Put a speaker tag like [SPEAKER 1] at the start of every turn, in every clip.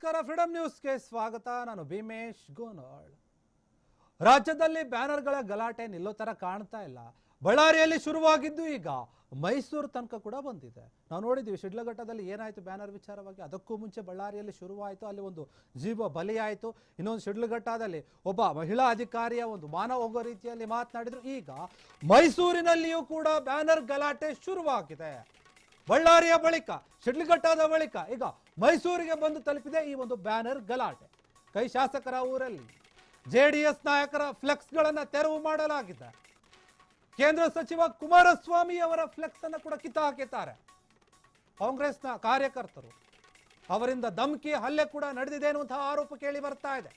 [SPEAKER 1] ನಮಸ್ಕಾರ ಫ್ರೀಡಂ ನ್ಯೂಸ್ಗೆ ಸ್ವಾಗತ. ನಾನು ಭೀಮೇಶ್ ಗೋನಾಳ್. ರಾಜ್ಯದಲ್ಲಿ ಬ್ಯಾನರ್ಗಳ ಗಲಾಟೆ ನಿಲ್ಲೋ ತರ ಕಾಣ್ತಾ ಇಲ್ಲ. ಬಳ್ಳಾರಿಯಲ್ಲಿ ಶುರುವಾಗಿದ್ದು ಈಗ ಮೈಸೂರು ತನಕ ಕೂಡ ಬಂದಿದೆ. ನಾವು ನೋಡಿದ್ವಿ ಶಿಡ್ಲಘಟ್ಟದಲ್ಲಿ ಏನಾಯ್ತು ಬ್ಯಾನರ್ ವಿಚಾರವಾಗಿ. ಅದಕ್ಕೂ ಮುಂಚೆ ಬಳ್ಳಾರಿಯಲ್ಲಿ ಶುರುವಾಯಿತು, ಅಲ್ಲಿ ಒಂದು ಜೀವ ಬಲಿಯಾಯಿತು. ಇನ್ನೊಂದು ಶಿಡ್ಲಘಟ್ಟದಲ್ಲಿ ಒಬ್ಬ ಮಹಿಳಾ ಅಧಿಕಾರಿಯ ಒಂದು ಮಾನ ಹೋಗೋ ರೀತಿಯಲ್ಲಿ ಮಾತನಾಡಿದ್ರು. ಈಗ ಮೈಸೂರಿನಲ್ಲಿಯೂ ಕೂಡ ಬ್ಯಾನರ್ ಗಲಾಟೆ ಶುರುವಾಗಿದೆ. ಬಳ್ಳಾರಿಯ ಬಳಿಕ ಶಿಡ್ಲಘಟ್ಟದ ಬಳಿಕ ಈಗ ಮೈಸೂರಿಗೆ ಬಂದು ತಲುಪಿದೆ ಈ ಒಂದು ಬ್ಯಾನರ್ ಗಲಾಟೆ. ಕೈ ಶಾಸಕರ ಊರಲ್ಲಿ ಜೆಡಿಎಸ್ ನಾಯಕರ ಫ್ಲೆಕ್ಸ್ಗಳನ್ನು ತೆರವು ಮಾಡಲಾಗಿದೆ. ಕೇಂದ್ರ ಸಚಿವ ಕುಮಾರಸ್ವಾಮಿ ಅವರ ಫ್ಲೆಕ್ಸ್ ಅನ್ನು ಕೂಡ ಕಿತ್ತು ಹಾಕಿದ್ದಾರೆ. ಕಾಂಗ್ರೆಸ್ನ ಕಾರ್ಯಕರ್ತರು ಅವರಿಂದ ಧಮಕಿ ಹಲ್ಲೆ ಕೂಡ ನಡೆದಿದೆ ಎನ್ನುವಂತಹ ಆರೋಪ ಕೇಳಿ ಬರ್ತಾ ಇದೆ.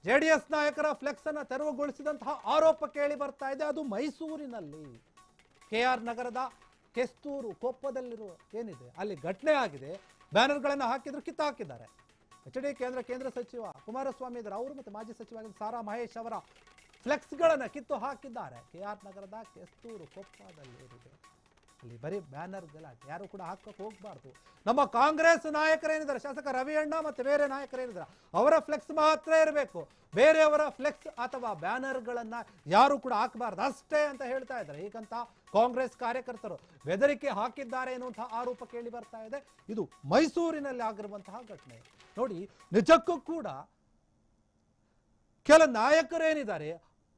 [SPEAKER 1] ಜೆಡಿಎಸ್ ನಾಯಕರ ಫ್ಲೆಕ್ಸ್ ಅನ್ನು ತೆರವುಗೊಳಿಸಿದಂತಹ ಆರೋಪ ಕೇಳಿ ಬರ್ತಾ ಇದೆ. ಅದು ಮೈಸೂರಿನಲ್ಲಿ KR ನಗರದ ಕೆಸ್ತೂರು ಕೊಪ್ಪದಲ್ಲಿರುವ ಏನಿದೆ ಅಲ್ಲಿ ಘಟನೆ ಆಗಿದೆ. ಬ್ಯಾನರ್ಗಳನ್ನು ಹಾಕಿದ್ರು, ಕಿತ್ತು ಹಾಕಿದ್ದಾರೆ. HD ಕೇಂದ್ರ ಸಚಿವ ಕುಮಾರಸ್ವಾಮಿ ಇದ್ದಾರೆ, ಅವರು ಮತ್ತು ಮಾಜಿ ಸಚಿವ ಸಾರಾ ಮಹೇಶ್ ಅವರ ಫ್ಲೆಕ್ಸ್ಗಳನ್ನು ಕಿತ್ತು ಹಾಕಿದ್ದಾರೆ. KR ನಗರದ ಕೆಸ್ತೂರು ಕೊಪ್ಪದಲ್ಲಿ ಏನಿದೆ ಅಲ್ಲಿ ಬರೀ ಬ್ಯಾನರ್ ಗಲಾಟೆ. ಯಾರು ಕೂಡ ಹಾಕಕ್ಕೆ ಹೋಗಬಾರ್ದು. ನಮ್ಮ ಕಾಂಗ್ರೆಸ್ ನಾಯಕರೇನಿದ್ದಾರೆ, ಶಾಸಕ ರವಿ ಅಣ್ಣ ಮತ್ತು ಬೇರೆ ನಾಯಕರೇನಿದ್ದಾರೆ, ಅವರ ಫ್ಲೆಕ್ಸ್ ಮಾತ್ರ ಇರಬೇಕು. ಬೇರೆಯವರ ಫ್ಲೆಕ್ಸ್ ಅಥವಾ ಬ್ಯಾನರ್ಗಳನ್ನು ಯಾರು ಕೂಡ ಹಾಕಬಾರ್ದು ಅಷ್ಟೇ ಅಂತ ಹೇಳ್ತಾ ಇದ್ದಾರೆ. ಹೀಗಂತ ಕಾಂಗ್ರೆಸ್ ಕಾರ್ಯಕರ್ತರು ಬೆದರಿಕೆ ಹಾಕಿದ್ದಾರೆ ಎನ್ನುವಂತಹ ಆರೋಪ ಕೇಳಿ ಬರ್ತಾ ಇದೆ. ಇದು ಮೈಸೂರಿನಲ್ಲಿ ಆಗಿರುವಂತಹ ಘಟನೆ. ನೋಡಿ, ನಿಜಕ್ಕೂ ಕೂಡ ಕೆಲ ನಾಯಕರೇನಿದ್ದಾರೆ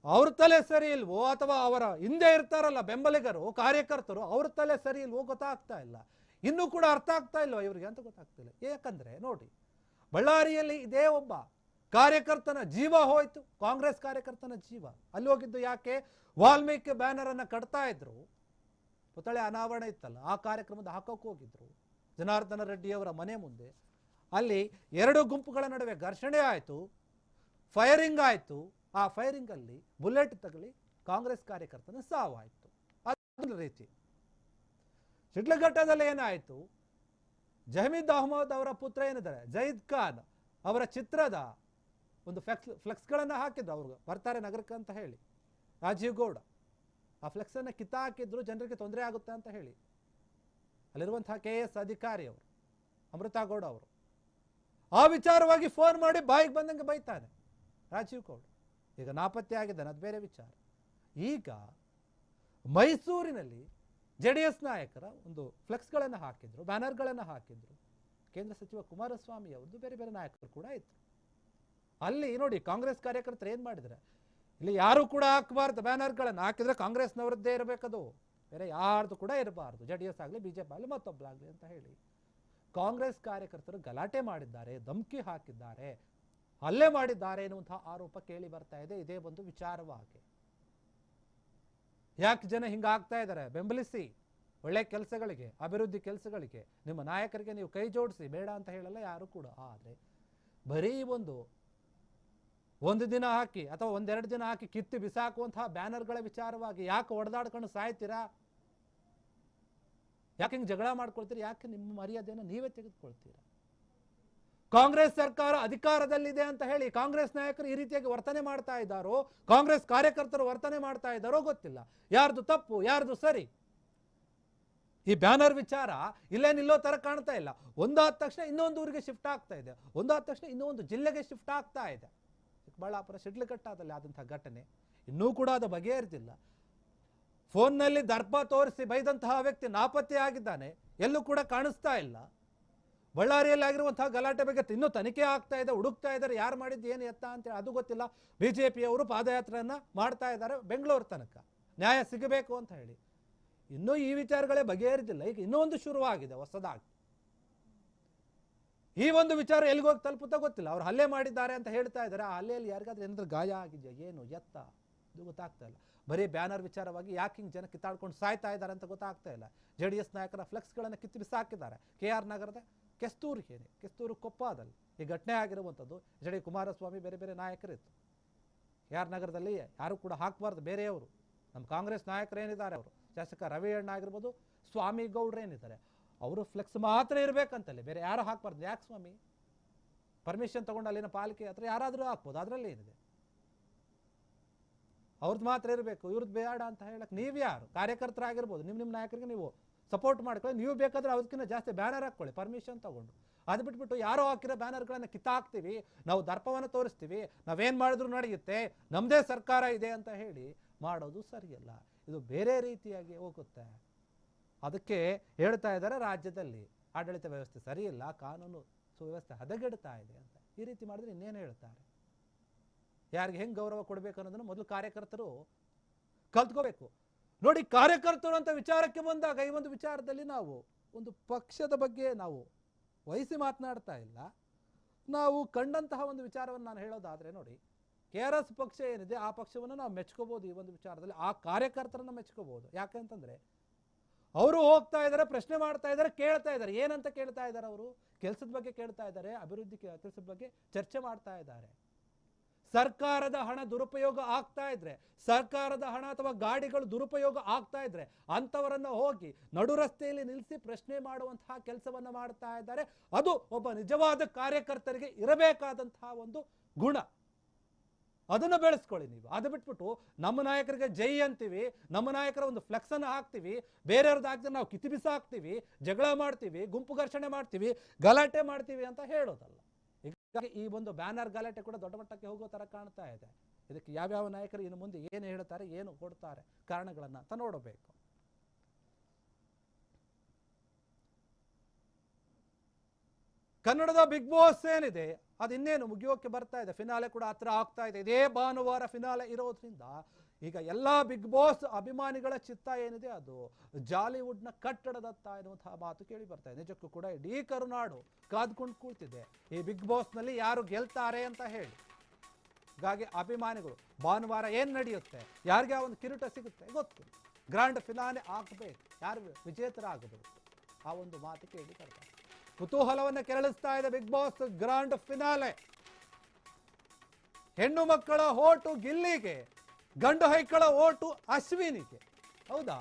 [SPEAKER 1] ಅವ್ರ ತಲೆ ಸರಿ ಇಲ್ವೋ ಅಥವಾ ಅವರ ಹಿಂದೆ ಇರ್ತಾರಲ್ಲ ಬೆಂಬಲಿಗರು ಕಾರ್ಯಕರ್ತರು, ಅವ್ರ ತಲೆ ಸರಿ ಇಲ್ವೋ ಗೊತ್ತಾಗ್ತಾ ಇಲ್ಲ. ಇನ್ನೂ ಕೂಡ ಅರ್ಥ ಆಗ್ತಾ ಇಲ್ವ ಇವರಿಗೆ ಅಂತ ಗೊತ್ತಾಗ್ತಿಲ್ಲ. ಯಾಕಂದ್ರೆ ನೋಡಿ, ಬಳ್ಳಾರಿಯಲ್ಲಿ ಇದೇ ಒಬ್ಬ ಕಾರ್ಯಕರ್ತನ ಜೀವ ಹೋಯ್ತು, ಕಾಂಗ್ರೆಸ್ ಕಾರ್ಯಕರ್ತನ ಜೀವ. ಅಲ್ಲಿ ಹೋಗಿದ್ದು ಯಾಕೆ? ವಾಲ್ಮೀಕಿ ಬ್ಯಾನರ್ ಅನ್ನ ಕಟ್ತಾ ಇದ್ರು, ಪುತ್ಥಳಿ ಅನಾವರಣ ಇತ್ತಲ್ಲ, ಆ ಕಾರ್ಯಕ್ರಮದ ಹಾಕೋಕೆ ಹೋಗಿದ್ರು ಜನಾರ್ದನ ರೆಡ್ಡಿ ಅವರ ಮನೆ ಮುಂದೆ. ಅಲ್ಲಿ ಎರಡು ಗುಂಪುಗಳ ನಡುವೆ ಘರ್ಷಣೆ ಆಯಿತು, ಫೈರಿಂಗ್ ಆಯಿತು. ಆ ಫೈರಿಂಗ್ ಅಲ್ಲಿ ಬುಲೆಟ್ ತಗಲಿ ಕಾಂಗ್ರೆಸ್ ಕಾರ್ಯಕರ್ತನ ಸಾವಾಯಿತು. ಅದೇ ರೀತಿ ಶಿಡ್ಲಘಟ್ಟದಲ್ಲಿ ಏನಾಯಿತು, ಜಹಮೀದ್ ಅಹಮದ್ ಅವರ ಪುತ್ರ ಏನಿದ್ದಾರೆ ಜೈದ್ ಖಾನ್ ಅವರ ಚಿತ್ರದ ಒಂದು ಫ್ಲೆಕ್ಸ್ಗಳನ್ನು ಹಾಕಿದ್ರು. ಅವ್ರಿಗೆ ಬರ್ತಾರೆ ನಗರಕ್ಕೆ ಅಂತ ಹೇಳಿ ರಾಜೀವ್ ಗೌಡ ಆ ಫ್ಲೆಕ್ಸ್ ಅನ್ನು ಕಿತ್ತ ಹಾಕಿದ್ರು, ಜನರಿಗೆ ತೊಂದರೆ ಆಗುತ್ತೆ ಅಂತ ಹೇಳಿ. ಅಲ್ಲಿರುವಂತಹ KS ಅಧಿಕಾರಿ ಅವರು ಅಮೃತಾ ಗೌಡ ಅವರು ಆ ವಿಚಾರವಾಗಿ ಫೋನ್ ಮಾಡಿ ಬಾಯಿಗೆ ಬಂದಂಗೆ ಬೈತಾನೆ ರಾಜೀವ್ ಗೌಡ. ಈಗ ನಾಪತ್ತೆ ಆಗಿದ್ದಾನೆ, ಅದು ಬೇರೆ ವಿಚಾರ. ಈಗ ಮೈಸೂರಿನಲ್ಲಿ JDS ನಾಯಕರ ಒಂದು ಫ್ಲೆಕ್ಸ್ಗಳನ್ನು ಹಾಕಿದ್ರು, ಬ್ಯಾನರ್ಗಳನ್ನು ಹಾಕಿದ್ರು. ಕೇಂದ್ರ ಸಚಿವ ಕುಮಾರಸ್ವಾಮಿ ಅವ್ರದ್ದು ಬೇರೆ ಬೇರೆ ನಾಯಕರು ಕೂಡ ಇದ್ರು. ಅಲ್ಲಿ ನೋಡಿ ಕಾಂಗ್ರೆಸ್ ಕಾರ್ಯಕರ್ತರು ಏನ್ ಮಾಡಿದ್ರೆ, ಇಲ್ಲಿ ಯಾರು ಕೂಡ ಹಾಕಬಾರ್ದು ಬ್ಯಾನರ್ಗಳನ್ನು. ಹಾಕಿದ್ರೆ ಕಾಂಗ್ರೆಸ್ನವರದ್ದೇ ಇರಬೇಕದು, ಬೇರೆ ಯಾರ್ದು ಕೂಡ ಇರಬಾರ್ದು, JDS ಆಗಲಿ BJP ಆಗಲಿ ಮತ್ತೊಬ್ಬರಾಗಲಿ ಅಂತ ಹೇಳಿ ಕಾಂಗ್ರೆಸ್ ಕಾರ್ಯಕರ್ತರು ಗಲಾಟೆ ಮಾಡಿದ್ದಾರೆ, ಧಮಕಿ ಹಾಕಿದ್ದಾರೆ, ಹಲ್ಲೆ ಮಾಡಿದ್ದಾರೆ ಎನ್ನುವಂತಹ ಆರೋಪ ಕೇಳಿ ಬರ್ತಾ ಇದೆ. ಇದೇ ಒಂದು ವಿಚಾರವಾಗಿ ಯಾಕೆ ಜನ ಹಿಂಗಾಗ್ತಾ ಇದ್ದಾರೆ? ಬೆಂಬಲಿಸಿ, ಒಳ್ಳೆ ಕೆಲಸಗಳಿಗೆ, ಅಭಿವೃದ್ಧಿ ಕೆಲಸಗಳಿಗೆ ನಿಮ್ಮ ನಾಯಕರಿಗೆ ನೀವು ಕೈ ಜೋಡಿಸಿ, ಬೇಡ ಅಂತ ಹೇಳಲ್ಲ ಯಾರು ಕೂಡ. ಆದರೆ ಬರೀ ಒಂದು ದಿನ ಹಾಕಿ ಅಥವಾ ಒಂದೆರಡು ದಿನ ಹಾಕಿ ಕಿತ್ತು ಬಿಸಾಕುವಂತಹ ಬ್ಯಾನರ್ಗಳ ವಿಚಾರವಾಗಿ ಯಾಕೆ ಹೊಡೆದಾಡ್ಕೊಂಡು ಸಾಯ್ತೀರಾ? ಯಾಕೆ ಹಿಂಗೆ ಜಗಳ ಮಾಡ್ಕೊಳ್ತೀರಿ? ಯಾಕೆ ನಿಮ್ಮ ಮರ್ಯಾದೆಯನ್ನು ನೀವೇ ತೆಗೆದುಕೊಳ್ತೀರಾ? ಕಾಂಗ್ರೆಸ್ ಸರ್ಕಾರ ಅಧಿಕಾರದಲ್ಲಿದೆ ಅಂತ ಹೇಳಿ ಕಾಂಗ್ರೆಸ್ ನಾಯಕರು ಈ ರೀತಿಯಾಗಿ ವರ್ತನೆ ಮಾಡ್ತಾ ಇದ್ದಾರೋ, ಕಾಂಗ್ರೆಸ್ ಕಾರ್ಯಕರ್ತರು ವರ್ತನೆ ಮಾಡ್ತಾ ಇದ್ದಾರೋ ಗೊತ್ತಿಲ್ಲ. ಯಾರ್ದು ತಪ್ಪು ಯಾರ್ದು ಸರಿ? ಈ ಬ್ಯಾನರ್ ವಿಚಾರ ಇಲ್ಲೇ ನಿಲ್ಲೋ ತರ ಕಾಣ್ತಾ ಇಲ್ಲ. ಒಂದಾದ ತಕ್ಷಣ ಇನ್ನೊಂದು ಊರಿಗೆ ಶಿಫ್ಟ್ ಆಗ್ತಾ ಇದೆ, ಒಂದಾದ ತಕ್ಷಣ ಇನ್ನೊಂದು ಜಿಲ್ಲೆಗೆ ಶಿಫ್ಟ್ ಆಗ್ತಾ ಇದೆ. ಚಿಕ್ಕಬಳ್ಳಾಪುರ ಶಿಡ್ಲಘಟ್ಟದಲ್ಲಿ ಆದಂತಹ ಘಟನೆ ಇನ್ನೂ ಕೂಡ ಅದು ಬಗೆಹರಿದಿಲ್ಲ. ಫೋನ್ನಲ್ಲಿ ದರ್ಪ ತೋರಿಸಿ ಬೈದಂತಹ ವ್ಯಕ್ತಿ ನಾಪತ್ತೆ ಆಗಿದ್ದಾನೆ, ಎಲ್ಲೂ ಕೂಡ ಕಾಣಿಸ್ತಾ ಇಲ್ಲ. ಬಳ್ಳಾರಿಯಲ್ಲಿ ಆಗಿರುವಂತಹ ಗಲಾಟೆ ಬಗ್ಗೆ ಇನ್ನೂ ತನಿಖೆ ಆಗ್ತಾ ಇದೆ, ಹುಡುಕ್ತಾ ಇದ್ದಾರೆ ಯಾರು ಮಾಡಿದ್ದು ಏನು ಎತ್ತ ಅಂತೇಳಿ, ಅದು ಗೊತ್ತಿಲ್ಲ. BJPಯವರು ಪಾದಯಾತ್ರೆಯನ್ನ ಮಾಡ್ತಾ ಇದ್ದಾರೆ ಬೆಂಗಳೂರು ತನಕ, ನ್ಯಾಯ ಸಿಗಬೇಕು ಅಂತ ಹೇಳಿ. ಇನ್ನೂ ಈ ವಿಚಾರಗಳೇ ಬಗೆಹರಿದಿಲ್ಲ. ಈಗ ಇನ್ನೊಂದು ಶುರುವಾಗಿದೆ ಹೊಸದಾಗಿ. ಈ ಒಂದು ವಿಚಾರ ಎಲ್ಲಿಗೋಗಿ ತಲುಪುತ್ತಾ ಗೊತ್ತಿಲ್ಲ. ಅವ್ರು ಹಲ್ಲೆ ಮಾಡಿದ್ದಾರೆ ಅಂತ ಹೇಳ್ತಾ ಇದ್ದಾರೆ. ಆ ಹಲ್ಲೆಯಲ್ಲಿ ಯಾರಿಗಾದ್ರೂ ಏನಾದ್ರೂ ಗಾಯ ಆಗಿದೆಯಾ, ಏನು ಎತ್ತ, ಇದು ಗೊತ್ತಾಗ್ತಾ ಇಲ್ಲ. ಬರೀ ಬ್ಯಾನರ್ ವಿಚಾರವಾಗಿ ಯಾಕೆ ಹಿಂಗೆ ಜನ ಕಿತ್ತಾಡ್ಕೊಂಡು ಸಾಯ್ತಾ ಇದ್ದಾರೆ ಅಂತ ಗೊತ್ತಾಗ್ತಾ ಇಲ್ಲ. JDS ನಾಯಕರ ಫ್ಲೆಕ್ಸ್ಗಳನ್ನು ಕಿತ್ತು ಬಿಸಾಕಿದ್ದಾರೆ. KR ನಗರದ ಕೆಸ್ತೂರು ಕೊಪ್ಪದಲ್ಲಿ ಈ ಘಟನೆ ಆಗಿರುವಂಥದ್ದು. HD ಕುಮಾರಸ್ವಾಮಿ ಬೇರೆ ಬೇರೆ ನಾಯಕರಿತ್ತು. KR ನಗರದಲ್ಲಿ ಯಾರು ಕೂಡ ಹಾಕಬಾರ್ದು ಬೇರೆಯವರು. ನಮ್ಮ ಕಾಂಗ್ರೆಸ್ ನಾಯಕರೇನಿದ್ದಾರೆ, ಅವರು ಶಾಸಕ ರವಿ ಅಣ್ಣ ಆಗಿರ್ಬೋದು, ಸ್ವಾಮಿ ಗೌಡ್ರೇನಿದ್ದಾರೆ, ಅವರು ಫ್ಲೆಕ್ಸ್ ಮಾತ್ರ ಇರಬೇಕಂತಲ್ಲಿ, ಬೇರೆ ಯಾರು ಹಾಕಬಾರ್ದು. ಯಾಕೆ ಸ್ವಾಮಿ? ಪರ್ಮಿಷನ್ ತಗೊಂಡು ಅಲ್ಲಿನ ಪಾಲಿಕೆ ಹತ್ರ ಯಾರಾದರೂ ಹಾಕ್ಬೋದು, ಅದರಲ್ಲಿ ಏನಿದೆ? ಅವ್ರದ್ದು ಮಾತ್ರ ಇರಬೇಕು, ಇವ್ರದ್ದು ಬೇಡ ಅಂತ ಹೇಳಕ್ ನೀವ್ಯಾರು? ಕಾರ್ಯಕರ್ತರಾಗಿರ್ಬೋದು, ನಿಮ್ಮ ನಾಯಕರಿಗೆ ನೀವು ಸಪೋರ್ಟ್ ಮಾಡ್ಕೊಳ್ಳಿ. ನೀವು ಬೇಕಾದ್ರೆ ಅದಕ್ಕಿಂತ ಜಾಸ್ತಿ ಬ್ಯಾನರ್ ಹಾಕ್ಕೊಳ್ಳಿ ಪರ್ಮಿಷನ್ ತಗೊಂಡು. ಅದು ಬಿಟ್ಬಿಟ್ಟು ಯಾರೋ ಹಾಕಿರೋ ಬ್ಯಾನರ್ಗಳನ್ನು ಕಿತ್ತಾಕ್ತೀವಿ, ನಾವು ದರ್ಪವನ್ನು ತೋರಿಸ್ತೀವಿ, ನಾವೇನು ಮಾಡಿದ್ರು ನಡೆಯುತ್ತೆ, ನಮ್ಮದೇ ಸರ್ಕಾರ ಇದೆ ಅಂತ ಹೇಳಿ ಮಾಡೋದು ಸರಿಯಲ್ಲ. ಇದು ಬೇರೆ ರೀತಿಯಾಗಿ ಹೋಗುತ್ತೆ. ಅದಕ್ಕೆ ಹೇಳ್ತಾ ಇದ್ದಾರೆ ರಾಜ್ಯದಲ್ಲಿ ಆಡಳಿತ ವ್ಯವಸ್ಥೆ ಸರಿಯಿಲ್ಲ, ಕಾನೂನು ಸುವ್ಯವಸ್ಥೆ ಹದಗೆಡ್ತಾ ಇದೆ ಅಂತ. ಈ ರೀತಿ ಮಾಡಿದ್ರೆ ಇನ್ನೇನು ಹೇಳ್ತಾರೆ? ಯಾರಿಗೆ ಹೆಂಗೆ ಗೌರವ ಕೊಡಬೇಕು ಅನ್ನೋದನ್ನು ಮೊದಲು ಕಾರ್ಯಕರ್ತರು ಕಲ್ತ್ಕೋಬೇಕು. ನೋಡಿ, ಕಾರ್ಯಕರ್ತರು ಅಂತ ವಿಚಾರಕ್ಕೆ ಬಂದಾಗ ಈ ಒಂದು ವಿಚಾರದಲ್ಲಿ ನಾವು ಒಂದು ಪಕ್ಷದ ಬಗ್ಗೆ ನಾವು ವಹಿಸಿ ಮಾತನಾಡ್ತಾ ಇಲ್ಲ. ನಾವು ಕಂಡಂತಹ ಒಂದು ವಿಚಾರವನ್ನು ನಾನು ಹೇಳೋದಾದರೆ, ನೋಡಿ, KRS ಪಕ್ಷ ಏನಿದೆ ಆ ಪಕ್ಷವನ್ನು ನಾವು ಮೆಚ್ಕೋಬೋದು. ಈ ಒಂದು ವಿಚಾರದಲ್ಲಿ ಆ ಕಾರ್ಯಕರ್ತರನ್ನ ಮೆಚ್ಕೋಬೋದು. ಯಾಕಂತಂದರೆ ಅವರು ಹೋಗ್ತಾ ಇದ್ದಾರೆ, ಪ್ರಶ್ನೆ ಮಾಡ್ತಾ ಇದ್ದಾರೆ, ಕೇಳ್ತಾ ಇದ್ದಾರೆ. ಏನಂತ ಕೇಳ್ತಾ ಇದ್ದಾರೆ? ಅವರು ಕೆಲಸದ ಬಗ್ಗೆ ಕೇಳ್ತಾ ಇದ್ದಾರೆ, ಅಭಿವೃದ್ಧಿ ಕೆಲಸದ ಬಗ್ಗೆ ಚರ್ಚೆ ಮಾಡ್ತಾ ಇದ್ದಾರೆ. ಸರ್ಕಾರದ ಹಣ ದುರುಪಯೋಗ ಆಗ್ತಾ ಇದ್ರೆ, ಸರ್ಕಾರದ ಹಣ ಅಥವಾ ಗಾಡಿಗಳು ದುರುಪಯೋಗ ಆಗ್ತಾ ಇದ್ರೆ ಅಂಥವರನ್ನ ಹೋಗಿ ನಡು ರಸ್ತೆಯಲ್ಲಿ ನಿಲ್ಲಿಸಿ ಪ್ರಶ್ನೆ ಮಾಡುವಂತಹ ಕೆಲಸವನ್ನ ಮಾಡ್ತಾ ಇದ್ದಾರೆ. ಅದು ಒಬ್ಬ ನಿಜವಾದ ಕಾರ್ಯಕರ್ತರಿಗೆ ಇರಬೇಕಾದಂತಹ ಒಂದು ಗುಣ. ಅದನ್ನು ಬೆಳೆಸ್ಕೊಳ್ಳಿ ನೀವು. ಅದು ಬಿಟ್ಬಿಟ್ಟು ನಮ್ಮ ನಾಯಕರಿಗೆ ಜೈ ಅಂತೀವಿ, ನಮ್ಮ ನಾಯಕರ ಒಂದು ಫ್ಲೆಕ್ಸ್ ಅನ್ನು ಹಾಕ್ತೀವಿ, ಬೇರೆಯವ್ರದ್ದು ಹಾಕ್ತಾರೆ ನಾವು ಕಿತಿ ಬಿಸಾಕ್ತೀವಿ, ಜಗಳ ಮಾಡ್ತೀವಿ, ಗುಂಪು ಘರ್ಷಣೆ ಮಾಡ್ತೀವಿ, ಗಲಾಟೆ ಮಾಡ್ತೀವಿ ಅಂತ ಹೇಳೋದಲ್ಲ. ಹೀಗಾಗಿ ಈ ಒಂದು ಬ್ಯಾನರ್ ಗಲಾಟೆ ಕೂಡ ದೊಡ್ಡ ಮಟ್ಟಕ್ಕೆ ಹೋಗೋ ತರ ಕಾಣ್ತಾ ಇದೆ. ಇದಕ್ಕೆ ಯಾವ್ಯಾವ ನಾಯಕರು ಇನ್ನು ಮುಂದೆ ಏನು ಹೇಳ್ತಾರೆ, ಏನು ಕೊಡ್ತಾರೆ ಕಾರಣಗಳನ್ನ ಅಂತ ನೋಡಬೇಕು. ಕನ್ನಡದ ಬಿಗ್ ಬಾಸ್ ಏನಿದೆ ಅದು ಇನ್ನೇನು ಮುಗಿಯೋಕೆ ಬರ್ತಾ ಇದೆ. ಫಿನಾಲೆ ಕೂಡ ಹತ್ರ ಆಗ್ತಾ ಇದೆ. ಇದೇ ಭಾನುವಾರ ಫಿನಾಲೆ ಇರೋದ್ರಿಂದ ಈಗ ಎಲ್ಲಾ ಬಿಗ್ ಬಾಸ್ ಅಭಿಮಾನಿಗಳ ಚಿತ್ತ ಏನಿದೆ ಅದು ಜಾಲಿವುಡ್ನ ಕಟ್ಟಡದತ್ತ ಎನ್ನುವಂತಹ ಮಾತು ಕೇಳಿ ಬರ್ತಾ ಇದೆ. ನಿಜಕ್ಕೂ ಕೂಡ ಇಡೀ ಕರುನಾಡು ಕಾದ್ಕೊಂಡು ಕೂಳ್ತಿದೆ ಈ ಬಿಗ್ ಬಾಸ್ನಲ್ಲಿ ಯಾರು ಗೆಲ್ತಾರೆ ಅಂತ ಹೇಳಿ. ಹಾಗಾಗಿ ಅಭಿಮಾನಿಗಳು ಭಾನುವಾರ ಏನು ನಡೆಯುತ್ತೆ, ಯಾರಿಗೆ ಒಂದು ಕಿರೀಟ ಸಿಗುತ್ತೆ ಗೊತ್ತು, ಗ್ರ್ಯಾಂಡ್ ಫಿನಾಲೆ ಆಗಬೇಕು, ಯಾರು ವಿಜೇತರಾಗಬೇಕು, ಆ ಒಂದು ಮಾತು ಕೇಳಿ ಬರ್ತಾರೆ. ಕುತೂಹಲವನ್ನು ಕೆರಳಿಸ್ತಾ ಇದೆ ಬಿಗ್ ಬಾಸ್ ಗ್ರ್ಯಾಂಡ್ ಫಿನಾಲೆ. ಹೆಣ್ಣು ಮಕ್ಕಳ ಓಟು ಗಿಲ್ಲಿಗೆ, ಗಂಡು ಹೈಕಳ ಓಟು ಅಶ್ವಿನಿಗೆ. ಹೌದಾ?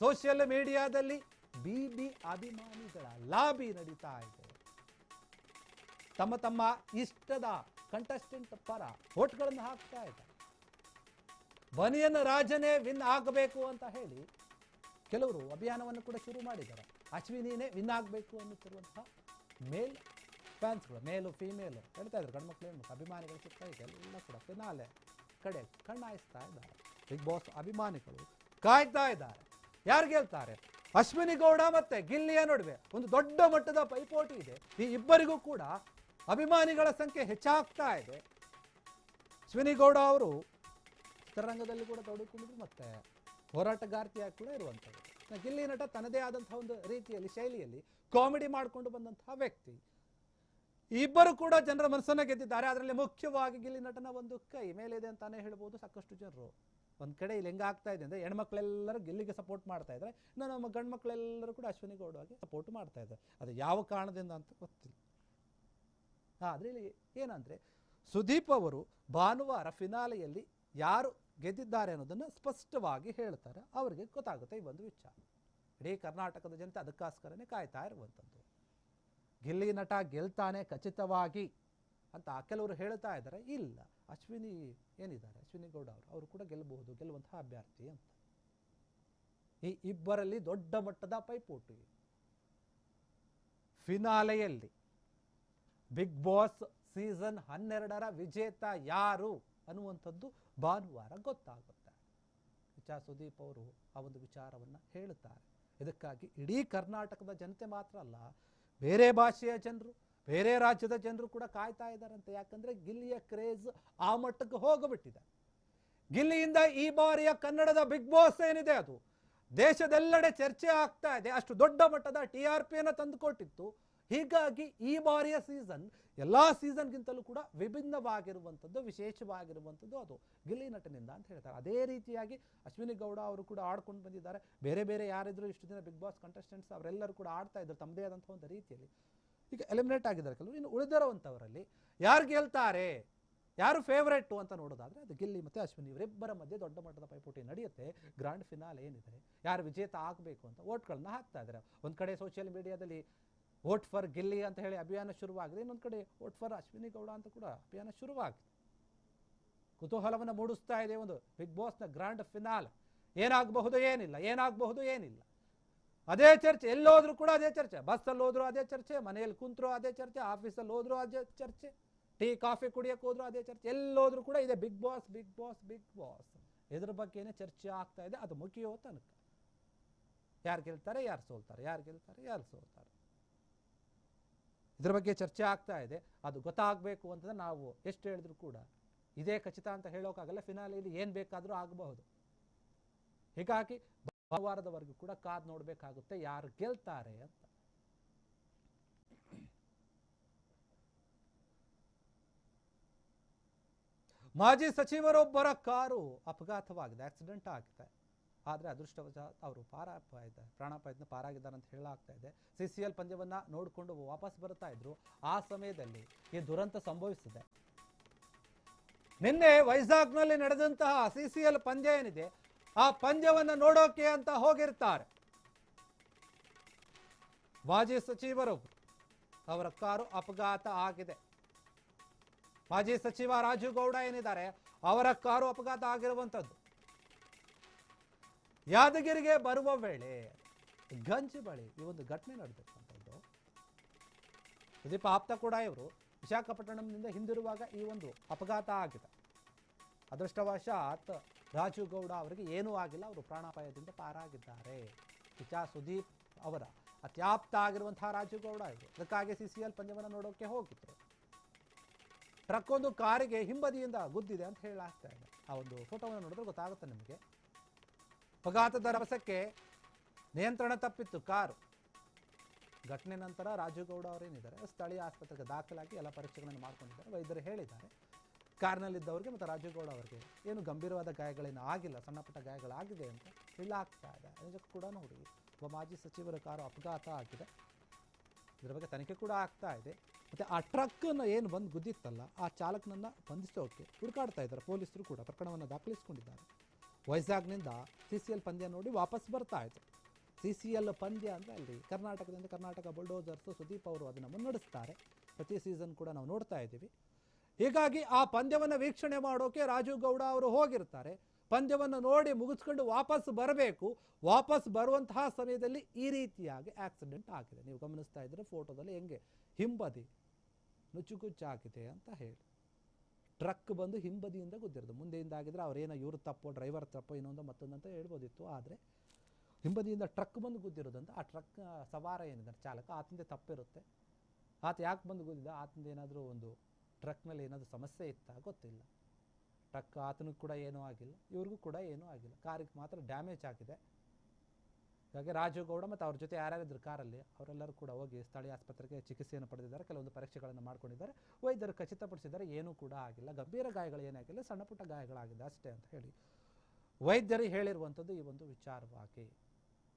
[SPEAKER 1] ಸೋಷಿಯಲ್ ಮೀಡಿಯಾದಲ್ಲಿ ಬಿಬಿ ಅಭಿಮಾನಿಗಳ ಲಾಬಿ ನಡೀತಾ ಇದೆ. ತಮ್ಮ ತಮ್ಮ ಇಷ್ಟದ ಕಂಟೆಸ್ಟೆಂಟ್ ಪರ ಓಟ್ಗಳನ್ನು ಹಾಕ್ತಾ ಇದ್ದಾರೆ. ಬನಿಯನ್ ರಾಜನೇ ವಿನ್ ಆಗಬೇಕು ಅಂತ ಹೇಳಿ ಕೆಲವರು ಅಭಿಯಾನವನ್ನು ಕೂಡ ಶುರು ಮಾಡಿದ್ದಾರೆ. ಅಶ್ವಿನಿನೇ ವಿನ್ ಆಗಬೇಕು ಅನ್ನುತ್ತಿರುವಂತಹ ಮೇಲ್ ಫ್ಯಾನ್ಸ್ಗಳು, ಮೇಲು ಫೀಮೇಲು ಹೇಳ್ತಾ ಇದ್ದಾರೆ, ಗಂಡ್ಮಕ್ಳು ಹೆಣ್ಮಕ್ಳು ಅಭಿಮಾನಿಗಳು ಸಿಗ್ತಾ ಇದೆ. ಎಲ್ಲ ಕೂಡ ಫಿನಾಲೆ ಕಡೆ ಕಣ್ಣಾಯಿಸ್ತಾ ಇದ್ದಾರೆ. ಬಿಗ್ ಬಾಸ್ ಅಭಿಮಾನಿಗಳು ಕಾಯ್ತಾ ಇದ್ದಾರೆ, ಯಾರು ಗೆಲ್ತಾರೆ. ಅಶ್ವಿನಿ ಗೌಡ ಮತ್ತೆ ಗಿಲ್ಲಿಯ ನಡುವೆ ಒಂದು ದೊಡ್ಡ ಮಟ್ಟದ ಪೈಪೋಟಿ ಇದೆ. ಈ ಇಬ್ಬರಿಗೂ ಕೂಡ ಅಭಿಮಾನಿಗಳ ಸಂಖ್ಯೆ ಹೆಚ್ಚಾಗ್ತಾ ಇದೆ. ಅಶ್ವಿನಿ ಗೌಡ ಅವರು ಚಿತ್ರರಂಗದಲ್ಲಿ ಕೂಡ ತೊಡಗಿಕೊಂಡಿದ್ರು, ಮತ್ತೆ ಹೋರಾಟಗಾರ್ತಿಯಾಗಿ ಕೂಡ ಇರುವಂಥದ್ದು. ಗಿಲ್ಲಿ ನಟ ತನ್ನದೇ ಆದಂತಹ ಒಂದು ರೀತಿಯಲ್ಲಿ ಶೈಲಿಯಲ್ಲಿ ಕಾಮಿಡಿ ಮಾಡಿಕೊಂಡು ಬಂದಂತಹ ವ್ಯಕ್ತಿ. ಇಬ್ಬರು ಕೂಡ ಜನರ ಮನಸ್ಸನ್ನ ಗೆದ್ದಿದ್ದಾರೆ. ಅದರಲ್ಲಿ ಮುಖ್ಯವಾಗಿ ಗಿಲ್ಲಿ ನಟನ ಒಂದು ಕೈ ಮೇಲಿದೆ ಅಂತಾನೆ ಹೇಳ್ಬೋದು. ಸಾಕಷ್ಟು ಜನರು ಒಂದ್ ಕಡೆ ಇಲ್ಲಿ ಹೆಂಗಾಗ್ತಾ ಇದೆ ಅಂದ್ರೆ ಹೆಣ್ಮಕ್ಳೆಲ್ಲರೂ ಗಿಲ್ಲಿಗೆ ಸಪೋರ್ಟ್ ಮಾಡ್ತಾ ಇದ್ದಾರೆ, ಇನ್ನು ನಮ್ಮ ಗಂಡು ಮಕ್ಕಳೆಲ್ಲರೂ ಕೂಡ ಅಶ್ವಿನಿ ಗೌಡಗೆ ಸಪೋರ್ಟ್ ಮಾಡ್ತಾ ಇದ್ದಾರೆ. ಅದು ಯಾವ ಕಾರಣದಿಂದ ಅಂತ ಗೊತ್ತಿಲ್ಲ. ಆದ್ರೆ ಇಲ್ಲಿ ಏನಂದ್ರೆ ಸುದೀಪ್ ಅವರು ಭಾನುವಾರ ಫಿನಾಲೆಯಲ್ಲಿ ಯಾರು ಗೆದ್ದಿದ್ದಾರೆ ಅನ್ನೋದನ್ನು ಸ್ಪಷ್ಟವಾಗಿ ಹೇಳ್ತಾರೆ. ಅವರಿಗೆ ಗೊತ್ತಾಗುತ್ತೆ ಈ ಒಂದು ವಿಚಾರ. ಇಡೀ ಕರ್ನಾಟಕದ ಜನತೆ ಅದಕ್ಕೋಸ್ಕರನೇ ಕಾಯ್ತಾ ಇರುವಂಥದ್ದು. ಗಿಲ್ಲಿ ನಟ ಗೆಲ್ತಾನೆ ಖಚಿತವಾಗಿ ಅಂತ ಕೆಲವರು ಹೇಳ್ತಾ ಇದ್ದಾರೆ. ಇಲ್ಲ, ಅಶ್ವಿನಿ ಏನಿದ್ದಾರೆ, ಅಶ್ವಿನಿ ಗೌಡ ಅವರು ಕೂಡ ಗೆಲ್ಲಬಹುದು, ಗೆಲ್ಲುವಂತಹ ಅಭ್ಯರ್ಥಿ ಅಂತ. ಈ ಇಬ್ಬರಲ್ಲಿ ದೊಡ್ಡ ಮಟ್ಟದ ಪೈಪೋಟಿ. ಫಿನಾಲೆಯಲ್ಲಿ ಬಿಗ್ ಬಾಸ್ ಸೀಸನ್ 12ರ ವಿಜೇತ ಯಾರು ಅನ್ನುವಂಥದ್ದು ಭಾನುವಾರ ಗೊತ್ತಾಗುತ್ತೆ. ಸುದೀಪ್ ಅವರು ಆ ಒಂದು ವಿಚಾರವನ್ನು ಹೇಳುತ್ತಾರೆ. ಇದಕ್ಕಾಗಿ ಇಡೀ ಕರ್ನಾಟಕದ ಜನತೆ ಮಾತ್ರ ಅಲ್ಲ, ಬೇರೆ ಭಾಷೆಯ ಜನರು, ಬೇರೆ ರಾಜ್ಯದ ಜನರು ಕೂಡ ಕಾಯ್ತಾ ಇದ್ದಾರಂತೆ. ಯಾಕಂದ್ರೆ ಗಿಲ್ಲಿಯ ಕ್ರೇಜ್ ಆ ಮಟ್ಟಕ್ಕೆ ಹೋಗಿಬಿಟ್ಟಿದೆ. ಗಿಲ್ಲಿಯಿಂದ ಈ ಬಾರಿಯ ಕನ್ನಡದ ಬಿಗ್ ಬಾಸ್ ಏನಿದೆ ಅದು ದೇಶದೆಲ್ಲೆಡೆ ಚರ್ಚೆ ಆಗ್ತಾ ಇದೆ. ಅಷ್ಟು ದೊಡ್ಡ ಮಟ್ಟದ TRPಯನ್ನು ತಂದುಕೊಟ್ಟಿತ್ತು. ಹೀಗಾಗಿ ಈ ಬಾರಿಯ ಸೀಸನ್ ಎಲ್ಲಾ ಸೀಸನ್ಗಿಂತಲೂ ಕೂಡ ವಿಭಿನ್ನವಾಗಿರುವಂಥದ್ದು, ವಿಶೇಷವಾಗಿರುವಂಥದ್ದು ಅದು ಗಿಲ್ಲಿ ನಟನಿಂದ ಅಂತ ಹೇಳ್ತಾರೆ. ಅದೇ ರೀತಿಯಾಗಿ ಅಶ್ವಿನಿ ಗೌಡ ಅವರು ಕೂಡ ಆಡ್ಕೊಂಡು ಬಂದಿದ್ದಾರೆ. ಬೇರೆ ಬೇರೆ ಯಾರಿದ್ರು ಇಷ್ಟು ದಿನ ಬಿಗ್ ಬಾಸ್ ಕಂಟೆಸ್ಟೆಂಟ್ಸ್ ಅವರೆಲ್ಲರೂ ಕೂಡ ಆಡ್ತಾ ಇದ್ರು ತಮ್ಮದೇ ಆದಂತಹ ಒಂದು ರೀತಿಯಲ್ಲಿ. ಈಗ ಎಲಿಮಿನೇಟ್ ಆಗಿದ್ದಾರೆ ಕೆಲವರು. ಇನ್ನು ಉಳಿದಿರುವಂಥವರಲ್ಲಿ ಯಾರು ಗೆಲ್ತಾರೆ, ಯಾರು ಫೇವರೇಟು ಅಂತ ನೋಡೋದಾದ್ರೆ ಅದು ಗಿಲ್ಲಿ ಮತ್ತೆ ಅಶ್ವಿನಿ ಇವರಿಬ್ಬರ ಮಧ್ಯೆ ದೊಡ್ಡ ಮಟ್ಟದ ಪೈಪೋಟಿ ನಡೆಯುತ್ತೆ. ಗ್ರ್ಯಾಂಡ್ ಫಿನಾಲೆ ಏನಿದೆ, ಯಾರು ವಿಜೇತ ಆಗಬೇಕು ಅಂತ ಓಟ್ಗಳನ್ನ ಹಾಕ್ತಾ ಇದ್ದಾರೆ. ಒಂದು ಕಡೆ ಸೋಷಿಯಲ್ ಮೀಡಿಯಾದಲ್ಲಿ ವೋಟ್ ಫಾರ್ ಗಿಲ್ಲಿ ಅಂತ ಹೇಳಿ ಅಭಿಯಾನ ಶುರುವಾಗಿದೆ, ಇನ್ನೊಂದು ಕಡೆ ವೋಟ್ ಫಾರ್ ಅಶ್ವಿನಿ ಗೌಡ ಅಂತ ಕೂಡ ಅಭಿಯಾನ ಶುರುವಾಗಿದೆ. ಕುತೂಹಲವನ್ನು ಮೂಡಿಸ್ತಾ ಇದೆ ಒಂದು ಬಿಗ್ ಬಾಸ್ನ ಗ್ರ್ಯಾಂಡ್ ಫಿನಾಲ್. ಏನಾಗಬಹುದು ಏನಿಲ್ಲ, ಏನಾಗಬಹುದು ಏನಿಲ್ಲ. ಅದೇ ಚರ್ಚೆ, ಎಲ್ಲೋದ್ರು ಕೂಡ ಅದೇ ಚರ್ಚೆ. ಬಸ್ಸಲ್ಲಿ ಹೋದ್ರು ಅದೇ ಚರ್ಚೆ, ಮನೆಯಲ್ಲಿ ಕುಂತ್ರು ಅದೇ ಚರ್ಚೆ, ಆಫೀಸಲ್ಲಿ ಹೋದ್ರು ಅದೇ ಚರ್ಚೆ, ಟೀ ಕಾಫಿ ಕುಡಿಯಕ್ಕೆ ಹೋದ್ರು ಅದೇ ಚರ್ಚೆ. ಎಲ್ಲೋದ್ರು ಕೂಡ ಇದೆ Bigg Boss Bigg Boss Bigg Boss. ಇದ್ರ ಬಗ್ಗೆನೇ ಚರ್ಚೆ ಆಗ್ತಾ ಇದೆ. ಅದು ಮುಗಿಯೋ ತನಕ ಯಾರು ಗೆಲ್ತಾರೆ ಯಾರು ಸೋಲ್ತಾರೆ, ಯಾರು ಗೆಲ್ತಾರೆ ಯಾರು ಸೋಲ್ತಾರೆ, ಇದ್ರ ಬಗ್ಗೆ ಚರ್ಚೆ ಆಗ್ತಾ ಇದೆ. ಅದು ಗೊತ್ತಾಗಬೇಕು ಅಂತಂದ್ರೆ ನಾವು ಎಷ್ಟು ಹೇಳಿದ್ರು ಕೂಡ ಇದೇ ಖಚಿತ ಅಂತ ಹೇಳೋಕ್ಕಾಗಲ್ಲ. ಫಿನಾಲೆಯಲ್ಲಿ ಏನು ಬೇಕಾದರೂ ಆಗಬಹುದು. ಹೀಗಾಗಿ ಭಾನುವಾರದವರೆಗೂ ಕೂಡ ಕಾದು ನೋಡಬೇಕಾಗುತ್ತೆ ಯಾರು ಗೆಲ್ತಾರೆ ಅಂತ. ಮಾಜಿ ಸಚಿವರೊಬ್ಬರ ಕಾರು ಅಪಘಾತವಾಗಿದೆ, ಆಕ್ಸಿಡೆಂಟ್ ಆಗಿದೆ. ಆದರೆ ಅದೃಷ್ಟವಶಾತ್ ಅವರು ಪ್ರಾಣಾಪಾಯದಿಂದ ಪಾರಾಗಿದ್ದಾರೆ ಅಂತ ಹೇಳಲಾಗ್ತಾ ಇದೆ. CCL ಪಂದ್ಯವನ್ನ ನೋಡಿಕೊಂಡು ವಾಪಸ್ ಬರ್ತಾ ಇದ್ರು, ಆ ಸಮಯದಲ್ಲಿ ಈ ದುರಂತ ಸಂಭವಿಸಿದೆ. ನಿನ್ನೆ ವೈಜಾಗ್ನಲ್ಲಿ ನಡೆದಂತಹ CCL ಪಂದ್ಯ ಏನಿದೆ, ಆ ಪಂದ್ಯವನ್ನ ನೋಡೋಕೆ ಅಂತ ಹೋಗಿರ್ತಾರೆ ಮಾಜಿ ಸಚಿವರು. ಅವರ ಕಾರು ಅಪಘಾತ ಆಗಿದೆ. ಮಾಜಿ ಸಚಿವ ರಾಜು ಗೌಡ ಏನಿದ್ದಾರೆ, ಅವರ ಕಾರು ಅಪಘಾತ ಆಗಿರುವಂಥದ್ದು. ಯಾದಗಿರಿಗೆ ಬರುವ ವೇಳೆ ಗಂಜಿ ಬಳಿ ಈ ಒಂದು ಘಟನೆ ನಡೆದಿರುವಂಥದ್ದು. ಸುದೀಪ್ ಆಪ್ತ ಕೂಡ ಇವರು ವಿಶಾಖಪಟ್ಟಣಂನಿಂದ ಹಿಂದಿರುವಾಗ ಈ ಒಂದು ಅಪಘಾತ ಆಗಿದೆ. ಅದೃಷ್ಟವಶಾತ್ ರಾಜು ಗೌಡ ಅವರಿಗೆ ಏನೂ ಆಗಿಲ್ಲ, ಅವರು ಪ್ರಾಣಾಪಾಯದಿಂದ ಪಾರಾಗಿದ್ದಾರೆ. ಸುದೀಪ್ ಅವರ ಅತ್ಯಾಪ್ತ ಆಗಿರುವಂತಹ ರಾಜು ಗೌಡ ಇವರು. ಅದಕ್ಕಾಗಿ CCL ಪಂದ್ಯವನ್ನು ನೋಡೋಕೆ ಹೋಗಿದ್ರು. ಟ್ರಕ್ ಒಂದು ಕಾರಿಗೆ ಹಿಂಬದಿಯಿಂದ ಗುದ್ದಿದೆ ಅಂತ ಹೇಳಲಾಗ್ತಾ ಇದೆ. ಆ ಒಂದು ಫೋಟೋವನ್ನು ನೋಡಿದ್ರೆ ಗೊತ್ತಾಗುತ್ತೆ ನಿಮಗೆ. ಅಪಘಾತದ ರಭಸಕ್ಕೆ ನಿಯಂತ್ರಣ ತಪ್ಪಿತ್ತು ಕಾರು. ಘಟನೆ ನಂತರ ರಾಜು ಗೌಡ ಅವರೇನಿದ್ದಾರೆ ಸ್ಥಳೀಯ ಆಸ್ಪತ್ರೆಗೆ ದಾಖಲಾಗಿ ಎಲ್ಲ ಪರೀಕ್ಷೆಗಳನ್ನು ಮಾಡ್ಕೊಂಡಿದ್ದಾರೆ. ವೈದ್ಯರು ಹೇಳಿದ್ದಾರೆ ಕಾರ್ನಲ್ಲಿದ್ದವರಿಗೆ ಮತ್ತು ರಾಜು ಗೌಡ ಅವರಿಗೆ ಏನು ಗಂಭೀರವಾದ ಗಾಯಗಳೇನು ಆಗಿಲ್ಲ, ಸಣ್ಣ ಪುಟ್ಟ ಗಾಯಗಳಾಗಿದೆ ಅಂತ ಹೇಳಲಾಗ್ತಾ ಇದೆ. ನಿಜಕ್ಕೂ ಕೂಡ ನೋಡಿ, ಒಬ್ಬ ಮಾಜಿ ಸಚಿವರ ಕಾರು ಅಪಘಾತ ಆಗಿದೆ. ಇದರ ಬಗ್ಗೆ ತನಿಖೆ ಕೂಡ ಆಗ್ತಾ ಇದೆ. ಮತ್ತು ಆ ಟ್ರಕ್ಕನ್ನು ಏನು ಬಂದು ಗುದ್ದಿತ್ತಲ್ಲ, ಆ ಚಾಲಕನನ್ನು ಬಂಧಿಸೋಕೆ ಹುಡುಕಾಡ್ತಾ ಇದ್ದಾರೆ ಪೊಲೀಸರು ಕೂಡ. ಪ್ರಕರಣವನ್ನು ದಾಖಲಿಸಿಕೊಂಡಿದ್ದಾರೆ. ವೈಜಾಗ್ನಿಂದ CCL ಪಂದ್ಯ ನೋಡಿ ವಾಪಸ್ ಬರ್ತಾ ಇತ್ತು. CCL ಪಂದ್ಯ ಅಂದರೆ ಅಲ್ಲಿ ಕರ್ನಾಟಕ ಬುಲ್ಡೋಸರ್ಸ್ ಸುದೀಪ್ ಅವರು ಅದನ್ನು ಮುನ್ನಡೆಸ್ತಾರೆ. ಪ್ರತಿ ಸೀಸನ್ ಕೂಡ ನಾವು ನೋಡ್ತಾ ಇದ್ದೀವಿ. ಹೀಗಾಗಿ ಆ ಪಂದ್ಯವನ್ನು ವೀಕ್ಷಣೆ ಮಾಡೋಕೆ ರಾಜು ಗೌಡ ಅವರು ಹೋಗಿರ್ತಾರೆ. ಪಂದ್ಯವನ್ನು ನೋಡಿ ಮುಗಿಸ್ಕೊಂಡು ವಾಪಸ್ ಬರಬೇಕು. ವಾಪಸ್ ಬರುವಂತಹ ಸಮಯದಲ್ಲಿ ಈ ರೀತಿಯಾಗಿ ಆಕ್ಸಿಡೆಂಟ್ ಆಗಿದೆ. ನೀವು ಗಮನಿಸ್ತಾ ಇದ್ರೆ ಫೋಟೋದಲ್ಲಿ ಹೆಂಗೆ ಹಿಂಬದಿ ನುಚ್ಚುಗುಚ್ಚಾಗಿದೆ ಅಂತ ಹೇಳಿ. ಟ್ರಕ್ ಬಂದು ಹಿಂಬದಿಯಿಂದ ಗುದ್ದಿರೋದು. ಮುಂದೆಯಿಂದ ಆಗಿದ್ರೆ ಅವ್ರೇನೋ ಇವರು ತಪ್ಪೋ ಡ್ರೈವರ್ ತಪ್ಪೋ ಇನ್ನೊಂದು ಮತ್ತೊಂದಂತ ಹೇಳ್ಬೋದಿತ್ತು. ಆದರೆ ಹಿಂಬದಿಯಿಂದ ಟ್ರಕ್ ಬಂದು ಗುದ್ದಿರೋದಂತ ಆ ಟ್ರಕ್ ಸವಾರ ಏನಿದ್ದಾರೆ ಚಾಲಕ, ಆತಂದೆ ತಪ್ಪಿರುತ್ತೆ. ಆತ ಯಾಕೆ ಬಂದು ಗುದ್ದಿದ, ಆತಂದ ಏನಾದರೂ ಒಂದು ಟ್ರಕ್ನಲ್ಲಿ ಏನಾದರೂ ಸಮಸ್ಯೆ ಇತ್ತಾ ಗೊತ್ತಿಲ್ಲ. ಟ್ರಕ್ ಆತನಿಗೆ ಕೂಡ ಏನೂ ಆಗಿಲ್ಲ, ಇವ್ರಿಗೂ ಕೂಡ ಏನೂ ಆಗಿಲ್ಲ. ಕಾರಿಗೆ ಮಾತ್ರ ಡ್ಯಾಮೇಜ್ ಆಗಿದೆ. ಹಾಗಾಗಿ ರಾಜು ಗೌಡ ಮತ್ತು ಅವ್ರ ಜೊತೆ ಯಾರ್ಯಾರಿದ್ರು ಕಾರಲ್ಲಿ ಅವರೆಲ್ಲರೂ ಕೂಡ ಹೋಗಿ ಸ್ಥಳೀಯ ಆಸ್ಪತ್ರೆಗೆ ಚಿಕಿತ್ಸೆಯನ್ನು ಪಡೆದಿದ್ದಾರೆ. ಕೆಲವೊಂದು ಪರೀಕ್ಷೆಗಳನ್ನು ಮಾಡ್ಕೊಂಡಿದ್ದಾರೆ. ವೈದ್ಯರು ಖಚಿತಪಡಿಸಿದ್ದಾರೆ ಏನೂ ಕೂಡ ಆಗಿಲ್ಲ, ಗಂಭೀರ ಗಾಯಗಳು ಏನಾಗಿಲ್ಲ, ಸಣ್ಣ ಪುಟ್ಟ ಗಾಯಗಳಾಗಿದೆ ಅಷ್ಟೇ ಅಂತ ಹೇಳಿ ವೈದ್ಯರು ಹೇಳಿರುವಂಥದ್ದು. ಈ ಒಂದು ವಿಚಾರವಾಗಿ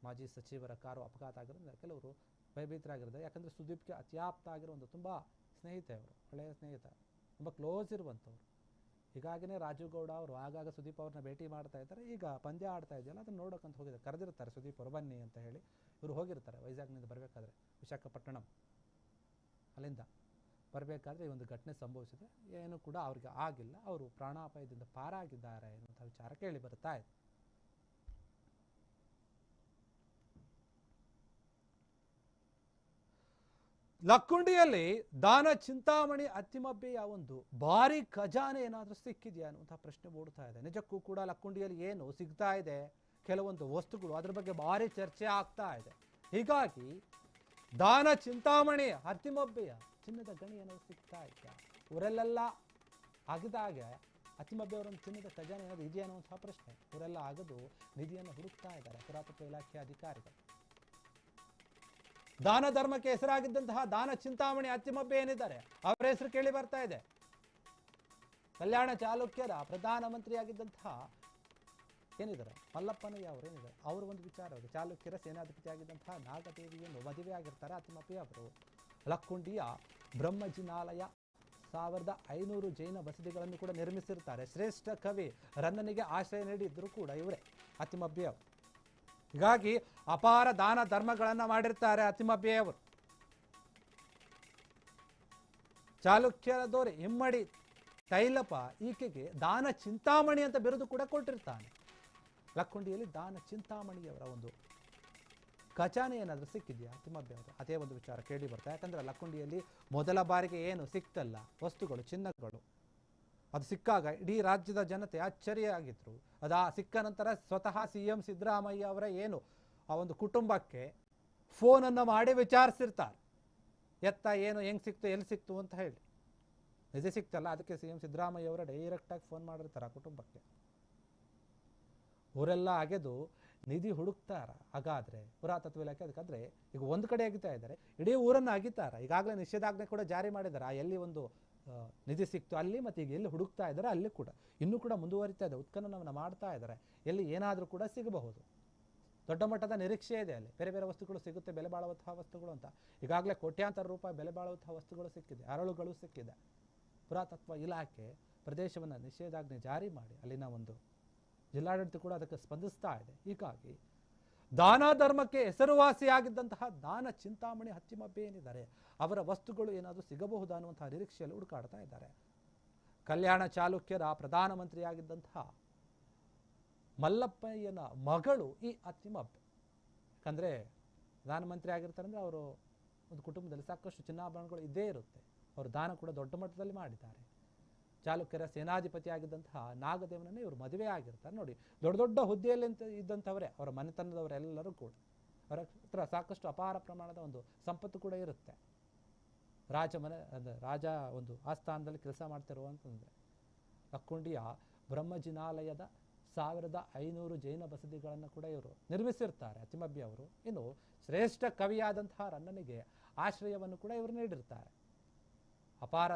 [SPEAKER 1] ಮಾಜಿ ಸಚಿವರ ಕಾರು ಅಪಘಾತ ಆಗಿರೋದ್ರಿಂದ ಕೆಲವರು ಭಯಭೀತರಾಗಿದ್ದಾರೆ. ಯಾಕಂದರೆ ಸುದೀಪ್ಗೆ ಅತ್ಯಾಪ್ತ ಆಗಿರೋ ಒಂದು ತುಂಬ ಸ್ನೇಹಿತೆ, ಅವರು ಹಳೆಯ ಸ್ನೇಹಿತ, ತುಂಬ ಕ್ಲೋಸ್ ಇರುವಂಥವ್ರು. ಹೀಗಾಗಿನೇ ರಾಜು ಗೌಡ ಅವರು ಆಗಾಗ ಸುದೀಪ್ ಅವ್ರನ್ನ ಭೇಟಿ ಮಾಡ್ತಾ ಇದ್ದಾರೆ. ಈಗ ಪಂದ್ಯ ಆಡ್ತಾ ಇದೆಯಲ್ಲ, ಅದನ್ನು ನೋಡೋಕ್ಕಂತ ಹೋಗಿದ್ದಾರೆ. ಕರೆದಿರ್ತಾರೆ ಸುದೀಪ್ ಅವರು ಬನ್ನಿ ಅಂತ ಹೇಳಿ. ಇವರು ಹೋಗಿರ್ತಾರೆ ವೈಜಾಗ್ನಿಂದ ಬರಬೇಕಾದ್ರೆ ವಿಶಾಖಪಟ್ಟಣಂ ಅಲ್ಲಿಂದ ಬರಬೇಕಾದ್ರೆ ಈ ಒಂದು ಘಟನೆ ಸಂಭವಿಸಿದೆ. ಏನು ಕೂಡ ಅವ್ರಿಗೆ ಆಗಿಲ್ಲ, ಅವರು ಪ್ರಾಣಾಪಾಯದಿಂದ ಪಾರಾಗಿದ್ದಾರೆ ಎನ್ನುವಂಥ ವಿಚಾರ ಕೇಳಿ ಬರ್ತಾ ಇದೆ. ಲಕ್ಕುಂಡಿಯಲ್ಲಿ ದಾನ ಚಿಂತಾಮಣಿ ಅತ್ತಿಮಬ್ಬೆಯ ಒಂದು ಭಾರಿ ಖಜಾನೆ ಏನಾದರೂ ಸಿಕ್ಕಿದೆಯಾ ಅನ್ನುವಂಥ ಪ್ರಶ್ನೆ ಮೂಡ್ತಾ ಇದೆ. ನಿಜಕ್ಕೂ ಕೂಡ ಲಕ್ಕುಂಡಿಯಲ್ಲಿ ಏನು ಸಿಗ್ತಾ ಇದೆ, ಕೆಲವೊಂದು ವಸ್ತುಗಳು, ಅದ್ರ ಬಗ್ಗೆ ಭಾರಿ ಚರ್ಚೆ ಆಗ್ತಾ ಇದೆ. ಹೀಗಾಗಿ ದಾನ ಚಿಂತಾಮಣಿ ಅತ್ತಿಮಬ್ಬೆಯ ಚಿನ್ನದ ಗಣಿ ಏನಾದರೂ ಸಿಗ್ತಾ ಇದೆಯಾ, ಊರಲ್ಲೆಲ್ಲ ಆಗಿದಾಗ ಅತ್ತಿಮಬ್ಬೆಯವರೊಂದು ಚಿನ್ನದ ಖಜಾನೆ ಏನಾದರೂ ಇದೆಯಾ ಅನ್ನುವಂಥ ಪ್ರಶ್ನೆ. ಇವರೆಲ್ಲ ಆಗದು ನಿಧಿಯನ್ನು ಹುಡುಕ್ತಾ ಇದ್ದಾರೆ ಪುರಾತತ್ವ ಇಲಾಖೆ ಅಧಿಕಾರಿಗಳು. ದಾನ ಧರ್ಮಕ್ಕೆ ಹೆಸರಾಗಿದ್ದಂತಹ ದಾನ ಚಿಂತಾಮಣಿ ಅತ್ತಿಮಬ್ಬೆ ಏನಿದ್ದಾರೆ ಅವರ ಹೆಸರು ಕೇಳಿ ಬರ್ತಾ ಇದೆ. ಕಲ್ಯಾಣ ಚಾಲುಕ್ಯರ ಪ್ರಧಾನಮಂತ್ರಿಯಾಗಿದ್ದಂತಹ ಏನಿದ್ದಾರೆ ಮಲ್ಲಪ್ಪನಯ್ಯ ಅವರು ಏನಿದ್ದಾರೆ, ಅವರ ಒಂದು ವಿಚಾರ. ಚಾಲುಕ್ಯರ ಸೇನಾಧಿಪತಿ ಆಗಿದ್ದಂತಹ ನಾಗದೇವಿಯನ್ನು ಮದುವೆ ಆಗಿರ್ತಾರೆ ಅತ್ತಿಮಬ್ಬೆ ಅವರು. ಲಕ್ಕುಂಡಿಯ ಬ್ರಹ್ಮಜಿನಾಲಯ 1500 ಜೈನ ಬಸದಿಗಳನ್ನು ಕೂಡ ನಿರ್ಮಿಸಿರ್ತಾರೆ. ಶ್ರೇಷ್ಠ ಕವಿ ರನ್ನನಿಗೆ ಆಶ್ರಯ ನೀಡಿದ್ರು ಕೂಡ ಇವರೇ ಅತ್ತಿಮಬ್ಬೆ ಅವರು. ಹೀಗಾಗಿ ಅಪಾರ ದಾನ ಧರ್ಮಗಳನ್ನು ಮಾಡಿರ್ತಾರೆ ಅತ್ತಿಮಬ್ಬೆಯವರು. ಚಾಲುಕ್ಯರ ದೊರೆ ಇಮ್ಮಡಿ ತೈಲಪ ಈಕೆಗೆ ದಾನ ಚಿಂತಾಮಣಿ ಅಂತ ಬಿರುದು ಕೂಡ ಕೊಟ್ಟಿರ್ತಾನೆ. ಲಕ್ಕುಂಡಿಯಲ್ಲಿ ದಾನ ಚಿಂತಾಮಣಿಯವರ ಒಂದು ಖಜಾನೆ ಏನಾದರೂ ಸಿಕ್ಕಿದೆಯಾ ತಿಮ್ಮಬ್ಬಿ ಅವರು? ಅದೇ ಒಂದು ವಿಚಾರ ಕೇಳಿ ಬರ್ತಾ. ಯಾಕಂದರೆ ಲಕ್ಕುಂಡಿಯಲ್ಲಿ ಮೊದಲ ಬಾರಿಗೆ ಏನು ಸಿಕ್ತಲ್ಲ ವಸ್ತುಗಳು, ಚಿನ್ನಗಳು, ಅದು ಸಿಕ್ಕಾಗ ಇಡೀ ರಾಜ್ಯದ ಜನತೆ ಆಶ್ಚರ್ಯವಾಗಿದ್ರು. ಸಿಕ್ಕ ನಂತರ ಸ್ವತಃ CM ಸಿದ್ದರಾಮಯ್ಯ ಅವರ ಏನು ಆ ಒಂದು ಕುಟುಂಬಕ್ಕೆ ಫೋನನ್ನು ಮಾಡಿ ವಿಚಾರಿಸಿರ್ತಾರೆ, ಎತ್ತ ಏನು ಹೆಂಗೆ ಸಿಕ್ತು, ಎಲ್ಲಿ ಸಿಕ್ತು ಅಂತ ಹೇಳಿ. ನಿಜ ಸಿಕ್ತಲ್ಲ, ಅದಕ್ಕೆ CM ಸಿದ್ದರಾಮಯ್ಯ ಅವರ ಡೈರೆಕ್ಟಾಗಿ ಫೋನ್ ಮಾಡಿರ್ತಾರೆ ಆ ಕುಟುಂಬಕ್ಕೆ. ಊರೆಲ್ಲ ಅಗೆದು ನಿಧಿ ಹುಡುಕ್ತಾರ. ಹಾಗಾದರೆ ಪುರಾತತ್ವ ಇಲಾಖೆ ಅದಕ್ಕಾದ್ರೆ ಈಗ ಒಂದು ಕಡೆ ಅಗಿತಾ ಇದ್ದಾರೆ, ಇಡೀ ಊರನ್ನು ಅಗಿತಾರೆ. ಈಗಾಗಲೇ ನಿಷೇಧಾಜ್ಞೆ ಕೂಡ ಜಾರಿ ಮಾಡಿದ್ದಾರೆ. ಎಲ್ಲಿ ಒಂದು ನಿಧಿ ಸಿಕ್ತು ಅಲ್ಲಿ, ಮತ್ತು ಈಗ ಎಲ್ಲಿ ಹುಡುಕ್ತಾ ಇದ್ದಾರೆ ಅಲ್ಲಿ ಕೂಡ ಇನ್ನೂ ಕೂಡ ಮುಂದುವರಿತಾ ಇದೆ, ಉತ್ಖನನವನ್ನು ಮಾಡ್ತಾ ಇದ್ದಾರೆ. ಎಲ್ಲಿ ಏನಾದರೂ ಕೂಡ ಸಿಗಬಹುದು. ದೊಡ್ಡ ಮಟ್ಟದ ನಿರೀಕ್ಷೆ ಇದೆ. ಅಲ್ಲಿ ಬೇರೆ ಬೇರೆ ವಸ್ತುಗಳು ಸಿಗುತ್ತೆ, ಬೆಲೆ ಬಾಳುವಂತಹ ವಸ್ತುಗಳು ಅಂತ. ಈಗಾಗಲೇ ಕೋಟ್ಯಾಂತರ ರೂಪಾಯಿ ಬೆಲೆ ಬಾಳುವಂತಹ ವಸ್ತುಗಳು ಸಿಕ್ಕಿದೆ, ಅರಳುಗಳು ಸಿಕ್ಕಿದೆ. ಪುರಾತತ್ವ ಇಲಾಖೆ ಪ್ರದೇಶವನ್ನು ನಿಷೇಧಾಜ್ಞೆ ಜಾರಿ ಮಾಡಿ ಅಲ್ಲಿನ ಒಂದು ಜಿಲ್ಲಾಡಳಿತ ಕೂಡ ಅದಕ್ಕೆ ಸ್ಪಂದಿಸ್ತಾ ಇದೆ. ಹೀಗಾಗಿ ದಾನ ಧರ್ಮಕ್ಕೆ ಹೆಸರುವಾಸಿಯಾಗಿದ್ದಂತಹ ದಾನ ಚಿಂತಾಮಣಿ ಹತ್ತಿಮಬ್ಬೆ ಏನಿದ್ದಾರೆ ಅವರ ವಸ್ತುಗಳು ಏನಾದರೂ ಸಿಗಬಹುದು ಅನ್ನುವಂತಹ ನಿರೀಕ್ಷೆಯಲ್ಲಿ ಹುಡುಕಾಡ್ತಾ ಇದ್ದಾರೆ. ಕಲ್ಯಾಣ ಚಾಲುಕ್ಯರ ಪ್ರಧಾನಮಂತ್ರಿಯಾಗಿದ್ದಂತಹ ಮಲ್ಲಪ್ಪಯ್ಯನ ಮಗಳು ಈ ಹತ್ತಿಮಬ್ಬೆ. ಯಾಕಂದರೆ ಪ್ರಧಾನಮಂತ್ರಿ ಆಗಿರ್ತಾರೆ ಅಂದರೆ ಅವರು ಒಂದು ಕುಟುಂಬದಲ್ಲಿ ಸಾಕಷ್ಟು ಚಿನ್ನಾಭರಣಗಳು ಇದ್ದೇ ಇರುತ್ತೆ. ಅವರು ದಾನ ಕೂಡ ದೊಡ್ಡ ಮಟ್ಟದಲ್ಲಿ ಮಾಡಿದ್ದಾರೆ. ಚಾಲುಕ್ಯರ ಸೇನಾಧಿಪತಿ ಆಗಿದ್ದಂತಹ ನಾಗದೇವನನ್ನೇ ಇವರು ಮದುವೆ ಆಗಿರ್ತಾರೆ. ನೋಡಿ, ದೊಡ್ಡ ದೊಡ್ಡ ಹುದ್ದೆಯಲ್ಲಿ ಇದ್ದಂಥವರೇ ಅವರ ಮನೆತನದವರೆಲ್ಲರೂ ಕೂಡ. ಅವರ ಹತ್ರ ಸಾಕಷ್ಟು ಅಪಾರ ಪ್ರಮಾಣದ ಒಂದು ಸಂಪತ್ತು ಕೂಡ ಇರುತ್ತೆ. ರಾಜ ಒಂದು ಆಸ್ಥಾನದಲ್ಲಿ ಕೆಲಸ ಮಾಡ್ತಿರುವಂತಂದರೆ ಲಕ್ಕುಂಡಿಯ ಬ್ರಹ್ಮಜಿನಾಲಯದ 1500 ಜೈನ ಬಸದಿಗಳನ್ನು ಕೂಡ ಇವರು ನಿರ್ಮಿಸಿರ್ತಾರೆ ಹತ್ತಿಮಬ್ಬೆ ಅವರು. ಇನ್ನು ಶ್ರೇಷ್ಠ ಕವಿಯಾದಂತಹ ರನ್ನನಿಗೆ ಆಶ್ರಯವನ್ನು ಕೂಡ ಇವರು ನೀಡಿರ್ತಾರೆ. ಅಪಾರ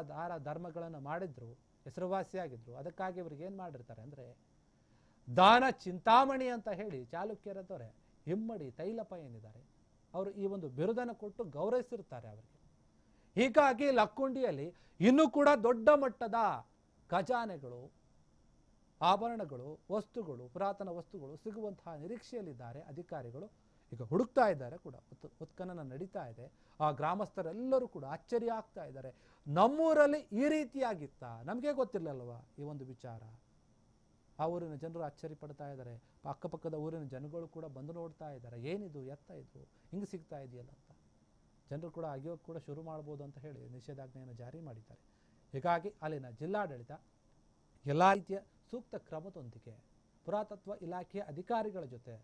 [SPEAKER 1] ಧರ್ಮಗಳನ್ನು ಮಾಡಿದ್ರು, ಹೆಸರುವಾಸಿಯಾಗಿದ್ರು. ಅದಕ್ಕಾಗಿ ಇವ್ರಿಗೆ ಏನು ಮಾಡಿರ್ತಾರೆ ಅಂದರೆ ದಾನ ಚಿಂತಾಮಣಿ ಅಂತ ಹೇಳಿ ಚಾಲುಕ್ಯರ ದೊರೆ ಹಿಮ್ಮಡಿ ತೈಲಪ ಏನಿದ್ದಾರೆ ಅವರು ಈ ಒಂದು ಬಿರುದನ್ನು ಕೊಟ್ಟು ಗೌರವಿಸಿರ್ತಾರೆ ಅವರಿಗೆ. ಹೀಗಾಗಿ ಲಕ್ಕುಂಡಿಯಲ್ಲಿ ಇನ್ನೂ ಕೂಡ ದೊಡ್ಡ ಮಟ್ಟದ ಖಜಾನೆಗಳು, ಆಭರಣಗಳು, ವಸ್ತುಗಳು, ಪುರಾತನ ವಸ್ತುಗಳು ಸಿಗುವಂತಹ ನಿರೀಕ್ಷೆಯಲ್ಲಿದ್ದಾರೆ ಅಧಿಕಾರಿಗಳು. ಈಗ ಹುಡುಕ್ತಾ ಇದ್ದಾರೆ ಕೂಡ, ಉತ್ಖನನ ನಡೀತಾ ಇದೆ. ಆ ಗ್ರಾಮಸ್ಥರೆಲ್ಲರೂ ಕೂಡ ಆಶ್ಚರ್ಯ ಆಗ್ತಾ ಇದ್ದಾರೆ. ನಮ್ಮೂರಲ್ಲಿ ಈ ರೀತಿಯಾಗಿತ್ತಾ, ನಮಗೆ ಗೊತ್ತಿರಲಿಲ್ವಾ ಈ ಒಂದು ವಿಚಾರ? ಆ ಊರಿನ ಜನರು ಆಶ್ಚರ್ಯ ಪಡ್ತಾ ಇದ್ದಾರೆ. ಅಕ್ಕಪಕ್ಕದ ಊರಿನ ಜನಗಳು ಕೂಡ ಬಂದು ನೋಡ್ತಾ ಇದ್ದಾರೆ, ಏನಿದು, ಎತ್ತ ಇದು ಹಿಂಗೆ ಸಿಗ್ತಾ ಇದೆಯಲ್ಲ ಅಂತ. ಜನರು ಕೂಡ ಅಗಿಯೋಕ್ಕೆ ಕೂಡ ಶುರು ಮಾಡ್ಬೋದು ಅಂತ ಹೇಳಿ ನಿಷೇಧಾಜ್ಞೆಯನ್ನು ಜಾರಿ ಮಾಡಿದ್ದಾರೆ. ಹೀಗಾಗಿ ಅಲ್ಲಿನ ಜಿಲ್ಲಾಡಳಿತ ಎಲ್ಲ ರೀತಿಯ ಸೂಕ್ತ ಕ್ರಮದೊಂದಿಗೆ ಪುರಾತತ್ವ ಇಲಾಖೆಯ ಅಧಿಕಾರಿಗಳ ಜೊತೆ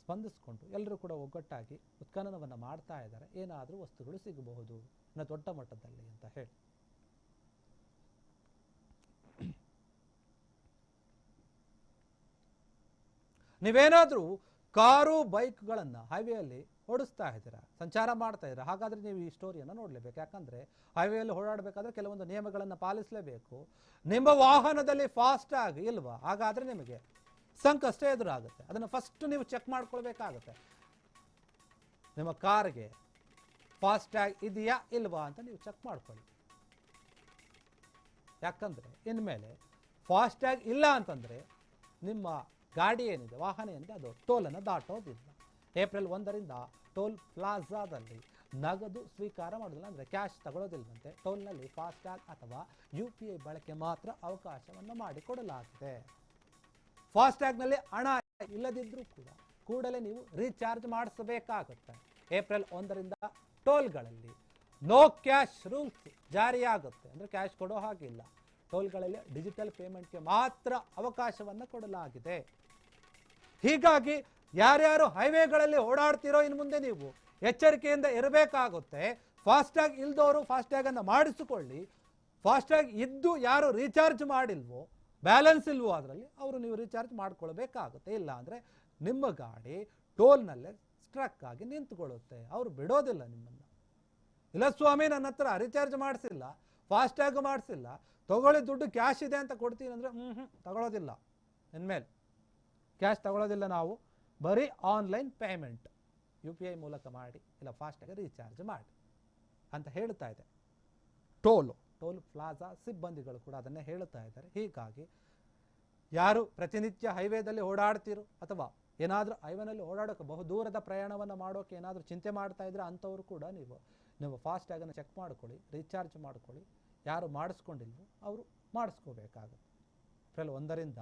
[SPEAKER 1] ಸ್ಪಂದಿಸಿಕೊಂಡು ಎಲ್ಲರೂ ಕೂಡ ಒಗ್ಗಟ್ಟಾಗಿ ಉತ್ಖನನವನ್ನು ಮಾಡ್ತಾ ಇದ್ದಾರೆ. ಏನಾದರೂ ವಸ್ತುಗಳು ಸಿಗಬಹುದು ದೊಡ್ಡ ಮಟ್ಟದಲ್ಲಿ ಅಂತ ಹೇಳಿ. ನೀವೇನಾದರೂ ಕಾರು ಬೈಕ್ಗಳನ್ನು ಹೈವೇಯಲ್ಲಿ ಓಡಿಸ್ತಾ ಇದ್ದೀರಾ, ಸಂಚಾರ ಮಾಡ್ತಾ ಇದ್ದೀರಾ, ಹಾಗಾದರೆ ನೀವು ಈ ಸ್ಟೋರಿಯನ್ನು ನೋಡಲೇಬೇಕು. ಯಾಕಂದರೆ ಹೈವೇಯಲ್ಲಿ ಓಡಾಡಬೇಕಾದ್ರೆ ಕೆಲವೊಂದು ನಿಯಮಗಳನ್ನು ಪಾಲಿಸಲೇಬೇಕು. ನಿಮ್ಮ ವಾಹನದಲ್ಲಿ ಫಾಸ್ಟಾಗಿ ಇಲ್ವಾ, ಹಾಗಾದರೆ ನಿಮಗೆ ಸಂಕಷ್ಟ ಎದುರಾಗುತ್ತೆ. ಅದನ್ನು ಫಸ್ಟ್ ನೀವು ಚೆಕ್ ಮಾಡ್ಕೊಳ್ಬೇಕಾಗುತ್ತೆ. ನಿಮ್ಮ ಕಾರ್ಗೆ ಫಾಸ್ಟ್ಯಾಗ್ ಇದೆಯಾ ಇಲ್ವಾ ಅಂತ ನೀವು ಚೆಕ್ ಮಾಡ್ಕೊಳ್ಳಿ. ಯಾಕಂದರೆ ಇನ್ಮೇಲೆ ಫಾಸ್ಟ್ಯಾಗ್ ಇಲ್ಲ ಅಂತಂದರೆ ನಿಮ್ಮ ಗಾಡಿ ಏನಿದೆ, ವಾಹನ ಏನಿದೆ, ಅದು ಟೋಲನ್ನು ದಾಟೋದಿಲ್ಲ. ಏಪ್ರಿಲ್ 1ರಿಂದ ಟೋಲ್ ಪ್ಲಾಜಾದಲ್ಲಿ ನಗದು ಸ್ವೀಕಾರ ಮಾಡೋದಿಲ್ಲ, ಅಂದರೆ ಕ್ಯಾಶ್ ತಗೊಳ್ಳೋದಿಲ್ಲವಂತೆ. ಟೋಲ್ನಲ್ಲಿ ಫಾಸ್ಟ್ಯಾಗ್ ಅಥವಾ UPI ಬಳಕೆ ಮಾತ್ರ ಅವಕಾಶವನ್ನು ಮಾಡಿಕೊಡಲಾಗಿದೆ. ಫಾಸ್ಟ್ಯಾಗ್ನಲ್ಲಿ ಹಣ ಇಲ್ಲದಿದ್ದರೂ ಕೂಡ ಕೂಡಲೇ ನೀವು ರೀಚಾರ್ಜ್ ಮಾಡಿಸಬೇಕಾಗುತ್ತೆ. ಏಪ್ರಿಲ್ 1ರಿಂದ ಟೋಲ್ಗಳಲ್ಲಿ ನೋ ಕ್ಯಾಶ್ ರೂಲ್ಸ್ ಜಾರಿಯಾಗುತ್ತೆ. ಅಂದರೆ ಕ್ಯಾಶ್ ಕೊಡೋ ಹಾಗಿಲ್ಲ. ಟೋಲ್ಗಳಲ್ಲಿ ಡಿಜಿಟಲ್ ಪೇಮೆಂಟ್ಗೆ ಮಾತ್ರ ಅವಕಾಶವನ್ನು ಕೊಡಲಾಗಿದೆ. ಹೀಗಾಗಿ ಯಾರ್ಯಾರು ಹೈವೇಗಳಲ್ಲಿ ಓಡಾಡ್ತಿರೋ ಇನ್ನು ಮುಂದೆ ನೀವು ಎಚ್ಚರಿಕೆಯಿಂದ ಇರಬೇಕಾಗುತ್ತೆ. ಫಾಸ್ಟ್ಯಾಗ್ ಇಲ್ದವರು ಫಾಸ್ಟ್ಯಾಗನ್ನು ಮಾಡಿಸಿಕೊಳ್ಳಿ. ಫಾಸ್ಟ್ಯಾಗ್ ಇದ್ದು ಯಾರು ರೀಚಾರ್ಜ್ ಮಾಡಿಲ್ವೋ, ಬ್ಯಾಲೆನ್ಸ್ ಇಲ್ವೋ ಅದರಲ್ಲಿ, ಅವರು ನೀವು ರೀಚಾರ್ಜ್ ಮಾಡ್ಕೊಳ್ಬೇಕಾಗುತ್ತೆ. ಇಲ್ಲ ಅಂದರೆ ನಿಮ್ಮ ಗಾಡಿ ಟೋಲ್ನಲ್ಲೇ ಸ್ಟ್ರಕ್ ಆಗಿ ನಿಂತುಕೊಳ್ಳುತ್ತೆ. ಅವರು ಬಿಡೋದಿಲ್ಲ ನಿಮ್ಮನ್ನು. ಇಲ್ಲ ಸ್ವಾಮಿ, ನನ್ನ ಹತ್ರ ರೀಚಾರ್ಜ್ ಮಾಡಿಸಿಲ್ಲ, ಫಾಸ್ಟ್ಯಾಗ್ ಮಾಡಿಸಿಲ್ಲ, ತಗೊಳ್ಳಿ ದುಡ್ಡು ಕ್ಯಾಶ್ ಇದೆ ಅಂತ ಕೊಡ್ತೀನಿ ಅಂದರೆ ತಗೊಳ್ಳೋದಿಲ್ಲ. ಇನ್ಮೇಲೆ ಕ್ಯಾಶ್ ತಗೊಳ್ಳೋದಿಲ್ಲ, ನಾವು ಬರೀ ಆನ್ಲೈನ್ ಪೇಮೆಂಟ್ UPI ಮೂಲಕ ಮಾಡಿ, ಇಲ್ಲ ಫಾಸ್ಟ್ಯಾಗ್ ರೀಚಾರ್ಜ್ ಮಾಡಿ ಅಂತ ಹೇಳ್ತಾ ಇದೆ ಟೋಲ್ ಪ್ಲಾಜಾ ಸಿಬ್ಬಂದಿಗಳು ಕೂಡ ಅದನ್ನೇ ಹೇಳ್ತಾ ಇದ್ದಾರೆ. ಹೀಗಾಗಿ ಯಾರು ಪ್ರತಿನಿತ್ಯ ಹೈವೇದಲ್ಲಿ ಓಡಾಡ್ತಿರೋ ಅಥವಾ ಏನಾದರೂ ಹೈವೇನಲ್ಲಿ ಓಡಾಡೋಕೆ ಬಹುದೂರದ ಪ್ರಯಾಣವನ್ನು ಮಾಡೋಕೆ ಏನಾದರೂ ಚಿಂತೆ ಮಾಡ್ತಾ ಇದ್ರೆ ಅಂಥವ್ರು ಕೂಡ ನೀವು ಫಾಸ್ಟ್ಯಾಗನ್ನು ಚೆಕ್ ಮಾಡ್ಕೊಳ್ಳಿ, ರೀಚಾರ್ಜ್ ಮಾಡ್ಕೊಳ್ಳಿ. ಯಾರು ಮಾಡಿಸ್ಕೊಂಡಿಲ್ವೋ ಅವರು ಮಾಡಿಸ್ಕೋಬೇಕಾಗುತ್ತೆ. ಏಪ್ರಿಲ್ 1ರಿಂದ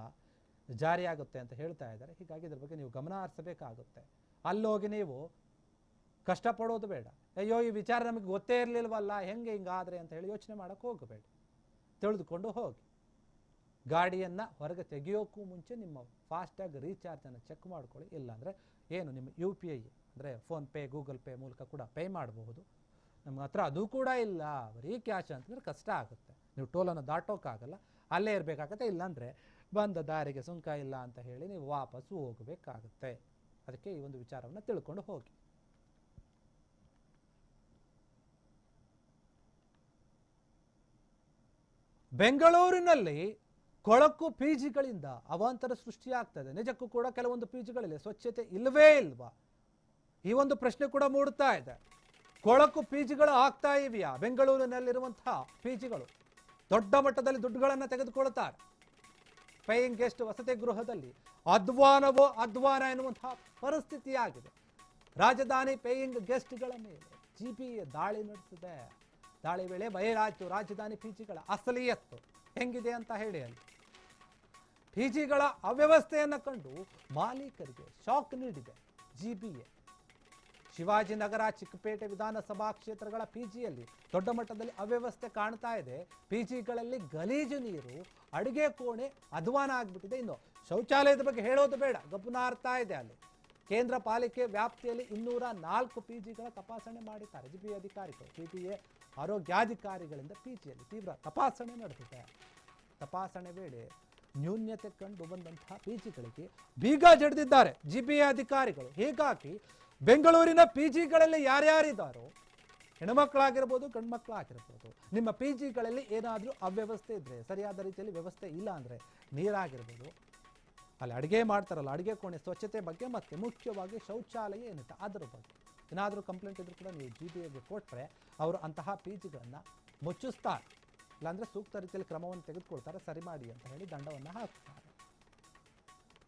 [SPEAKER 1] ಜಾರಿಯಾಗುತ್ತೆ ಅಂತ ಹೇಳ್ತಾ ಇದ್ದಾರೆ. ಹೀಗಾಗಿ ಇದ್ರ ಬಗ್ಗೆ ನೀವು ಗಮನ ಹರಿಸಬೇಕಾಗುತ್ತೆ. ಅಲ್ಲೋಗಿ ನೀವು ಕಷ್ಟಪಡೋದು ಬೇಡ. ಅಯ್ಯೋ ಈ ವಿಚಾರ ನಮಗೆ ಗೊತ್ತೇ ಇರಲಿಲ್ವಲ್ಲ, ಹೆಂಗೆ ಹಿಂಗಾದ್ರೆ ಅಂತ ಹೇಳಿ ಯೋಚನೆ ಮಾಡೋಕ್ಕೆ ಹೋಗಬೇಡಿ. ತಿಳಿದುಕೊಂಡು ಹೋಗಿ. ಗಾಡಿಯನ್ನು ಹೊರಗೆ ತೆಗೆಯೋಕ್ಕೂ ಮುಂಚೆ ನಿಮ್ಮ ಫಾಸ್ಟ್ಯಾಗ್ ರೀಚಾರ್ಜನ್ನು ಚೆಕ್ ಮಾಡ್ಕೊಳ್ಳಿ. ಇಲ್ಲಾಂದರೆ ಏನು ನಿಮ್ಮ UPI ಅಂದರೆ ಫೋನ್ಪೇ, ಗೂಗಲ್ ಪೇ ಮೂಲಕ ಕೂಡ ಪೇ ಮಾಡಬಹುದು. ನಮ್ಮ ಹತ್ರ ಅದು ಕೂಡ ಇಲ್ಲ, ಬರೀ ಕ್ಯಾಶ್ ಅಂತಂದರೆ ಕಷ್ಟ ಆಗುತ್ತೆ. ನೀವು ಟೋಲನ್ನು ದಾಟೋಕ್ಕಾಗಲ್ಲ, ಅಲ್ಲೇ ಇರಬೇಕಾಗತ್ತೆ. ಇಲ್ಲಾಂದರೆ ಬಂದ ದಾರಿಗೆ ಸುಂಕ ಇಲ್ಲ ಅಂತ ಹೇಳಿ ನೀವು ವಾಪಸ್ಸು ಹೋಗಬೇಕಾಗುತ್ತೆ. ಅದಕ್ಕೆ ಈ ಒಂದು ವಿಚಾರವನ್ನು ತಿಳ್ಕೊಂಡು ಹೋಗಿ. ಬೆಂಗಳೂರಿನಲ್ಲಿ ಕೊಳಕು ಪಿಜಿಗಳಿಂದ ಅವಾಂತರ ಸೃಷ್ಟಿಯಾಗ್ತದೆ. ನಿಜಕ್ಕೂ ಕೂಡ ಕೆಲವೊಂದು ಪಿಜಿಗಳಲ್ಲಿ ಸ್ವಚ್ಛತೆ ಇಲ್ಲವೇ ಇಲ್ವಾ? ಈ ಒಂದು ಪ್ರಶ್ನೆ ಕೂಡ ಮೂಡುತ್ತಾ ಇದೆ. ಕೊಳಕು ಪಿಜಿಗಳು ಆಗ್ತಾ ಇವೆಯಾ? ಬೆಂಗಳೂರಿನಲ್ಲಿರುವಂತಹ ಪಿಜಿಗಳು ದೊಡ್ಡ ಮಟ್ಟದಲ್ಲಿ ದುಡ್ಡುಗಳನ್ನು ತೆಗೆದುಕೊಳ್ತಾರೆ. ಪೇಯಿಂಗ್ ಗೆಸ್ಟ್ ವಸತಿ ಗೃಹದಲ್ಲಿ ಅಧ್ವಾನವೋ ಅಧ್ವಾನ ಎನ್ನುವಂತಹ ಪರಿಸ್ಥಿತಿಯಾಗಿದೆ. ರಾಜಧಾನಿ ಪೇಯಿಂಗ್ ಗೆಸ್ಟ್ಗಳ ಮೇಲೆ GPA ದಾಳಿ ನಡೆಸಿದೆ. ದಾಳಿ ವೇಳೆ ಬಯಲಾಯಿತು ರಾಜಧಾನಿ ಪಿಜಿಗಳ ಅಸಲಿಯತ್ತು ಹೆಂಗಿದೆ ಅಂತ ಹೇಳಿ. ಅಲ್ಲಿ ಪಿಜಿಗಳ ಅವ್ಯವಸ್ಥೆಯನ್ನು ಕಂಡು ಮಾಲೀಕರಿಗೆ ಶಾಕ್ ನೀಡಿದೆ GPA. ಶಿವಾಜಿನಗರ, ಚಿಕ್ಕಪೇಟೆ ವಿಧಾನಸಭಾ ಕ್ಷೇತ್ರಗಳ ಪಿಜಿಯಲ್ಲಿ ದೊಡ್ಡ ಮಟ್ಟದಲ್ಲಿ ಅವ್ಯವಸ್ಥೆ ಕಾಣ್ತಾ ಇದೆ. ಪಿಜಿಗಳಲ್ಲಿ ಗಲೀಜು ನೀರು, ಅಡುಗೆ ಕೋಣೆ ಅಧ್ವಾನ ಆಗಿಬಿಟ್ಟಿದೆ. ಇನ್ನು ಶೌಚಾಲಯದ ಬಗ್ಗೆ ಹೇಳೋದು ಬೇಡ, ಗಬ್ಬುನಾರ್ತಾ ಇದೆ. ಅಲ್ಲಿ ಕೇಂದ್ರ ಪಾಲಿಕೆ ವ್ಯಾಪ್ತಿಯಲ್ಲಿ 204 ಪಿಜಿಗಳ ತಪಾಸಣೆ ಮಾಡಿದ್ದಾರೆ GPA ಅಧಿಕಾರಿಗಳು. GPA ಆರೋಗ್ಯಾಧಿಕಾರಿಗಳಿಂದ ಪಿಜಿಯಲ್ಲಿ ತೀವ್ರ ತಪಾಸಣೆ ನಡೆದಿದೆ. ತಪಾಸಣೆ ವೇಳೆ ನ್ಯೂನ್ಯತೆ ಕಂಡು ಬಂದಂತಹ ಪಿಜಿಗಳಿಗೆ ಬೀಗ ಜಡಿದಿದ್ದಾರೆ GPA ಅಧಿಕಾರಿಗಳು. ಹೀಗಾಗಿ ಬೆಂಗಳೂರಿನ ಪಿಜಿಗಳಲ್ಲಿ ಯಾರ್ಯಾರಿದ್ದಾರೋ, ಹೆಣ್ಮಕ್ಳಾಗಿರ್ಬೋದು ಗಂಡು ಮಕ್ಕಳಾಗಿರ್ಬೋದು, ನಿಮ್ಮ ಪಿಜಿಗಳಲ್ಲಿ ಏನಾದರೂ ಅವ್ಯವಸ್ಥೆ ಇದ್ದರೆ, ಸರಿಯಾದ ರೀತಿಯಲ್ಲಿ ವ್ಯವಸ್ಥೆ ಇಲ್ಲ ಅಂದರೆ, ನೀರಾಗಿರ್ಬೋದು, ಅಲ್ಲಿ ಅಡುಗೆ ಮಾಡ್ತಾರಲ್ಲ ಅಡುಗೆ ಕೋಣೆ ಸ್ವಚ್ಛತೆ ಬಗ್ಗೆ, ಮತ್ತು ಮುಖ್ಯವಾಗಿ ಶೌಚಾಲಯ ಏನಿದೆ ಅದರ ಬಗ್ಗೆ ಏನಾದರೂ ಕಂಪ್ಲೇಂಟ್ ಇದ್ರೂ ಕೂಡ ನೀವು GPAಗೆ ಕೊಟ್ಟರೆ ಅವರು ಅಂತಹ ಪಿಜಿಗಳನ್ನು ಮುಚ್ಚಿಸ್ತಾರೆ. ಇಲ್ಲಾಂದರೆ ಸೂಕ್ತ ರೀತಿಯಲ್ಲಿ ಕ್ರಮವನ್ನು ತೆಗೆದುಕೊಳ್ತಾರೆ, ಸರಿ ಮಾಡಿ ಅಂತ ಹೇಳಿ ದಂಡವನ್ನು ಹಾಕ್ತಾರೆ.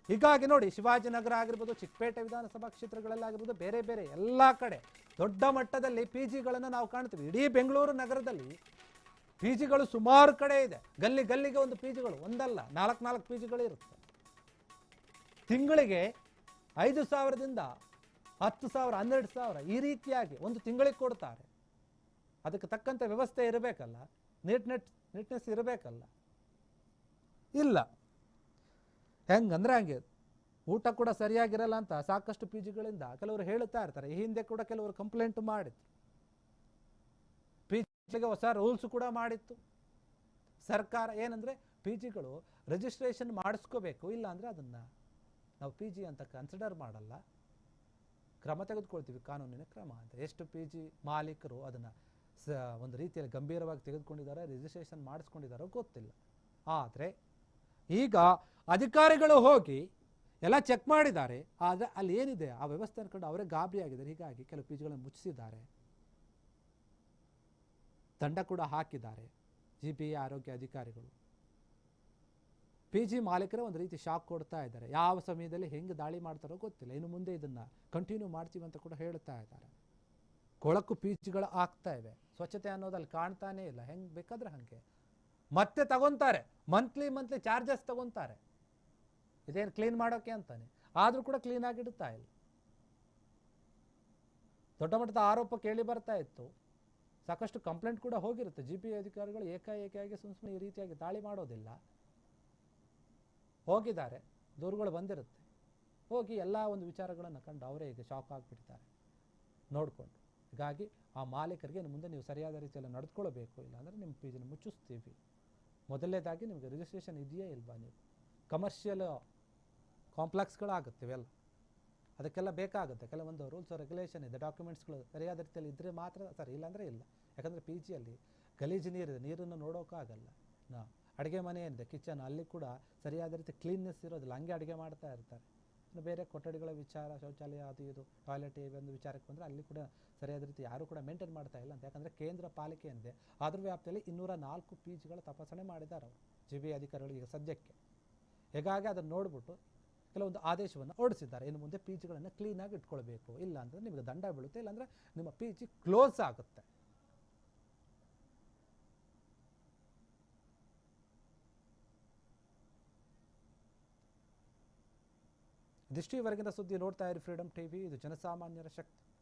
[SPEAKER 1] ಹೀಗಾಗಿ ನೋಡಿ, ಶಿವಾಜಿನಗರ ಆಗಿರ್ಬೋದು, ಚಿಕ್ಕಪೇಟೆ ವಿಧಾನಸಭಾ ಕ್ಷೇತ್ರಗಳಲ್ಲಾಗಿರ್ಬೋದು, ಬೇರೆ ಬೇರೆ ಎಲ್ಲ ಕಡೆ ದೊಡ್ಡ ಮಟ್ಟದಲ್ಲಿ ಪಿಜಿಗಳನ್ನು ನಾವು ಕಾಣ್ತೀವಿ. ಇಡೀ ಬೆಂಗಳೂರು ನಗರದಲ್ಲಿ ಪಿಜಿಗಳು ಸುಮಾರು ಕಡೆ ಇದೆ. ಗಲ್ಲಿ ಗಲ್ಲಿಗೆ ಒಂದು ಪಿಜಿಗಳು, ಒಂದಲ್ಲ 4 ಪಿಜಿಗಳು ಇರುತ್ತೆ. ತಿಂಗಳಿಗೆ 5,000ದಿಂದ 10,000, 12,000 ಈ ರೀತಿಯಾಗಿ ಒಂದು ತಿಂಗಳಿಗೆ ಕೊಡ್ತಾರೆ. ಅದಕ್ಕೆ ತಕ್ಕಂತೆ ವ್ಯವಸ್ಥೆ ಇರಬೇಕಲ್ಲ, ನೀಟ್ನೆಸ್ ಇರಬೇಕಲ್ಲ. ಇಲ್ಲ, ಹೆಂಗಂದ್ರೆ ಹಂಗೆ ಊಟ ಕೂಡ ಸರಿಯಾಗಿರಲ್ಲ ಅಂತ ಸಾಕಷ್ಟು ಪಿಜಿಗಳಿಂದ ಕೆಲವರು ಹೇಳುತ್ತಾ ಇರ್ತಾರೆ. ಈ ಹಿಂದೆ ಕೂಡ ಕೆಲವರು ಕಂಪ್ಲೇಂಟ್ ಮಾಡಿತ್ತು. ಪಿಜಿಗೆ ಹೊಸ ರೂಲ್ಸ್ ಕೂಡ ಮಾಡಿತ್ತು ಸರ್ಕಾರ. ಏನಂದ್ರೆ ಪಿಜಿಗಳು ರಿಜಿಸ್ಟ್ರೇಷನ್ ಮಾಡಿಸ್ಕೋಬೇಕು, ಇಲ್ಲ ಅಂದ್ರೆ ಅದನ್ನ ನಾವು ಪಿಜಿ ಅಂತ ಕನ್ಸಿಡರ್ ಮಾಡಲ್ಲ, ಕ್ರಮ ತೆಗೆದುಕೊಳ್ತೀವಿ, ಕಾನೂನಿನ ಕ್ರಮ ಅಂತ. ಎಷ್ಟು ಪಿಜಿ ಮಾಲೀಕರು ಅದನ್ನ ಒಂದು ರೀತಿಯಲ್ಲಿ ಗಂಭೀರವಾಗಿ ತೆಗೆದುಕೊಂಡಿದ್ದಾರೆ, ರಿಜಿಸ್ಟ್ರೇಷನ್ ಮಾಡಿಸ್ಕೊಂಡಿದ್ದಾರೋ ಗೊತ್ತಿಲ್ಲ. ಆದರೆ ಈಗ ಅಧಿಕಾರಿಗಳು ಹೋಗಿ ಎಲ್ಲ ಚೆಕ್ ಮಾಡಿದ್ದಾರೆ. ಆದರೆ ಅಲ್ಲಿ ಏನಿದೆ ಆ ವ್ಯವಸ್ಥೆ ಅನ್ಕೊಂಡು ಅವರೇ ಗಾಬರಿ ಆಗಿದ್ದಾರೆ. ಹೀಗಾಗಿ ಕೆಲವು ಪಿಜಿಗಳನ್ನು ಮುಚ್ಚಿಸಿದ್ದಾರೆ, ದಂಡ ಕೂಡ ಹಾಕಿದ್ದಾರೆ GPA ಆರೋಗ್ಯ ಅಧಿಕಾರಿಗಳು. ಪಿಜಿ ಮಾಲೀಕರೇ ಒಂದು ರೀತಿ ಶಾಕ್ ಕೊಡ್ತಾ ಇದ್ದಾರೆ. ಯಾವ ಸಮಯದಲ್ಲಿ ಹೆಂಗೆ ದಾಳಿ ಮಾಡ್ತಾರೋ ಗೊತ್ತಿಲ್ಲ. ಇನ್ನು ಮುಂದೆ ಇದನ್ನು ಕಂಟಿನ್ಯೂ ಮಾಡ್ತೀವಿ ಅಂತ ಕೂಡ ಹೇಳ್ತಾ ಇದ್ದಾರೆ. ಕೊಳಕು ಪಿಜಿಗಳು ಆಗ್ತಾ ಇವೆ, ಸ್ವಚ್ಛತೆ ಅನ್ನೋದಲ್ಲಿ ಕಾಣ್ತಾನೇ ಇಲ್ಲ. ಹೆಂಗೆ ಬೇಕಾದ್ರೆ ಹಾಗೆ ಮತ್ತೆ ತಗೊಂತಾರೆ, ಮಂತ್ಲಿ ಚಾರ್ಜಸ್ ತಗೊಂತಾರೆ. ಇದೇನು ಕ್ಲೀನ್ ಮಾಡೋಕೆ ಅಂತಾನೆ, ಆದರೂ ಕೂಡ ಕ್ಲೀನಾಗಿ ಇಡ್ತಾ ಇಲ್ಲ. ದೊಡ್ಡ ಮಟ್ಟದ ಆರೋಪ ಕೇಳಿ ಬರ್ತಾ ಇತ್ತು. ಸಾಕಷ್ಟು ಕಂಪ್ಲೇಂಟ್ ಕೂಡ ಹೋಗಿರುತ್ತೆ. GPA ಅಧಿಕಾರಿಗಳು ಏಕಾಏಕಿಯಾಗಿ ಸುಮ್ಮನೆ ಈ ರೀತಿಯಾಗಿ ದಾಳಿ ಮಾಡೋದಿಲ್ಲ. ಹೋಗಿದ್ದಾರೆ, ದೂರುಗಳು ಬಂದಿರುತ್ತೆ, ಹೋಗಿ ಎಲ್ಲ ಒಂದು ವಿಚಾರಗಳನ್ನು ಕಂಡು ಅವರೇ ಈಗ ಶಾಕ್ ಆಗಿಬಿಡ್ತಾರೆ ನೋಡಿಕೊಂಡು. ಹೀಗಾಗಿ ಆ ಮಾಲೀಕರಿಗೆ ಮುಂದೆ ನೀವು ಸರಿಯಾದ ರೀತಿಯಲ್ಲಿ ನಡೆದುಕೊಳ್ಳಬೇಕು, ಇಲ್ಲಾಂದರೆ ನಿಮ್ಮ ಪಿಜಿನ ಮುಚ್ಚಿಸ್ತೀವಿ. ಮೊದಲನೇದಾಗಿ ನಿಮಗೆ ರಿಜಿಸ್ಟ್ರೇಷನ್ ಇದೆಯೇ ಇಲ್ವಾ? ನೀವು ಕಮರ್ಷಿಯಲ್ ಕಾಂಪ್ಲೆಕ್ಸ್ಗಳಾಗುತ್ತೆ ಇವೆಲ್ಲ, ಅದಕ್ಕೆಲ್ಲ ಬೇಕಾಗುತ್ತೆ ಕೆಲವೊಂದು ರೂಲ್ಸ್ ರೆಗ್ಯುಲೇಷನ್ ಇದೆ, ಡಾಕ್ಯುಮೆಂಟ್ಸ್ಗಳು ಸರಿಯಾದ ರೀತಿಯಲ್ಲಿ ಇದ್ದರೆ ಮಾತ್ರ ಸರಿ, ಇಲ್ಲಾಂದರೆ ಇಲ್ಲ. ಯಾಕಂದರೆ ಪಿಜಿಯಲ್ಲಿ ಗಲೀಜು ನೀರಿದೆ, ನೀರನ್ನು ನೋಡೋಕ್ಕಾಗಲ್ಲ. ಅಡುಗೆ ಮನೆ ಏನಿದೆ ಕಿಚನ್, ಅಲ್ಲಿ ಕೂಡ ಸರಿಯಾದ ರೀತಿ ಕ್ಲೀನ್ನೆಸ್ ಇರೋದಿಲ್ಲ, ಹಂಗೆ ಅಡುಗೆ ಮಾಡ್ತಾ ಇರ್ತಾರೆ. ಇನ್ನು ಬೇರೆ ಕೊಠಡಿಗಳ ವಿಚಾರ, ಶೌಚಾಲಯ ಅದು ಇದು ಟಾಯ್ಲೆಟ್ ಒಂದು ವಿಚಾರಕ್ಕೆ ಬಂದರೆ ಅಲ್ಲಿ ಕೂಡ ಸರಿಯಾದ ರೀತಿ ಯಾರೂ ಕೂಡ ಮೇಂಟೈನ್ ಮಾಡ್ತಾ ಇಲ್ಲ ಅಂತ. ಯಾಕಂದರೆ ಕೇಂದ್ರ ಪಾಲಿಕೆ ಏನಿದೆ ಅದ್ರ ವ್ಯಾಪ್ತಿಯಲ್ಲಿ 204 ಪಿಜಿಗಳ ತಪಾಸಣೆ ಮಾಡಿದ್ದಾರೆ ಅವರು GPA ಅಧಿಕಾರಿಗಳು ಈಗ ಸದ್ಯಕ್ಕೆ. ಹೀಗಾಗಿ ಅದನ್ನು ನೋಡಿಬಿಟ್ಟು ಕೆಲವೊಂದು ಆದೇಶವನ್ನು ಹೊರಡಿಸಿದ್ದಾರೆ. ಇನ್ನು ಮುಂದೆ ಪಿಜಿಗಳನ್ನು ಕ್ಲೀನಾಗಿ ಇಟ್ಕೊಳ್ಬೇಕು, ಇಲ್ಲ ಅಂದರೆ ನಿಮಗೆ ದಂಡ ಬೀಳುತ್ತೆ, ಇಲ್ಲಾಂದರೆ ನಿಮ್ಮ ಪಿಜಿ ಕ್ಲೋಸ್ ಆಗುತ್ತೆ. ಇದಿಷ್ಟು ಇವರೆಗಿನ ಸುದ್ದಿ. ನೋಡ್ತಾ ಇರಿ ಫ್ರೀಡಮ್ ಟಿವಿ, ಇದು ಜನಸಾಮಾನ್ಯರ ಶಕ್ತಿ.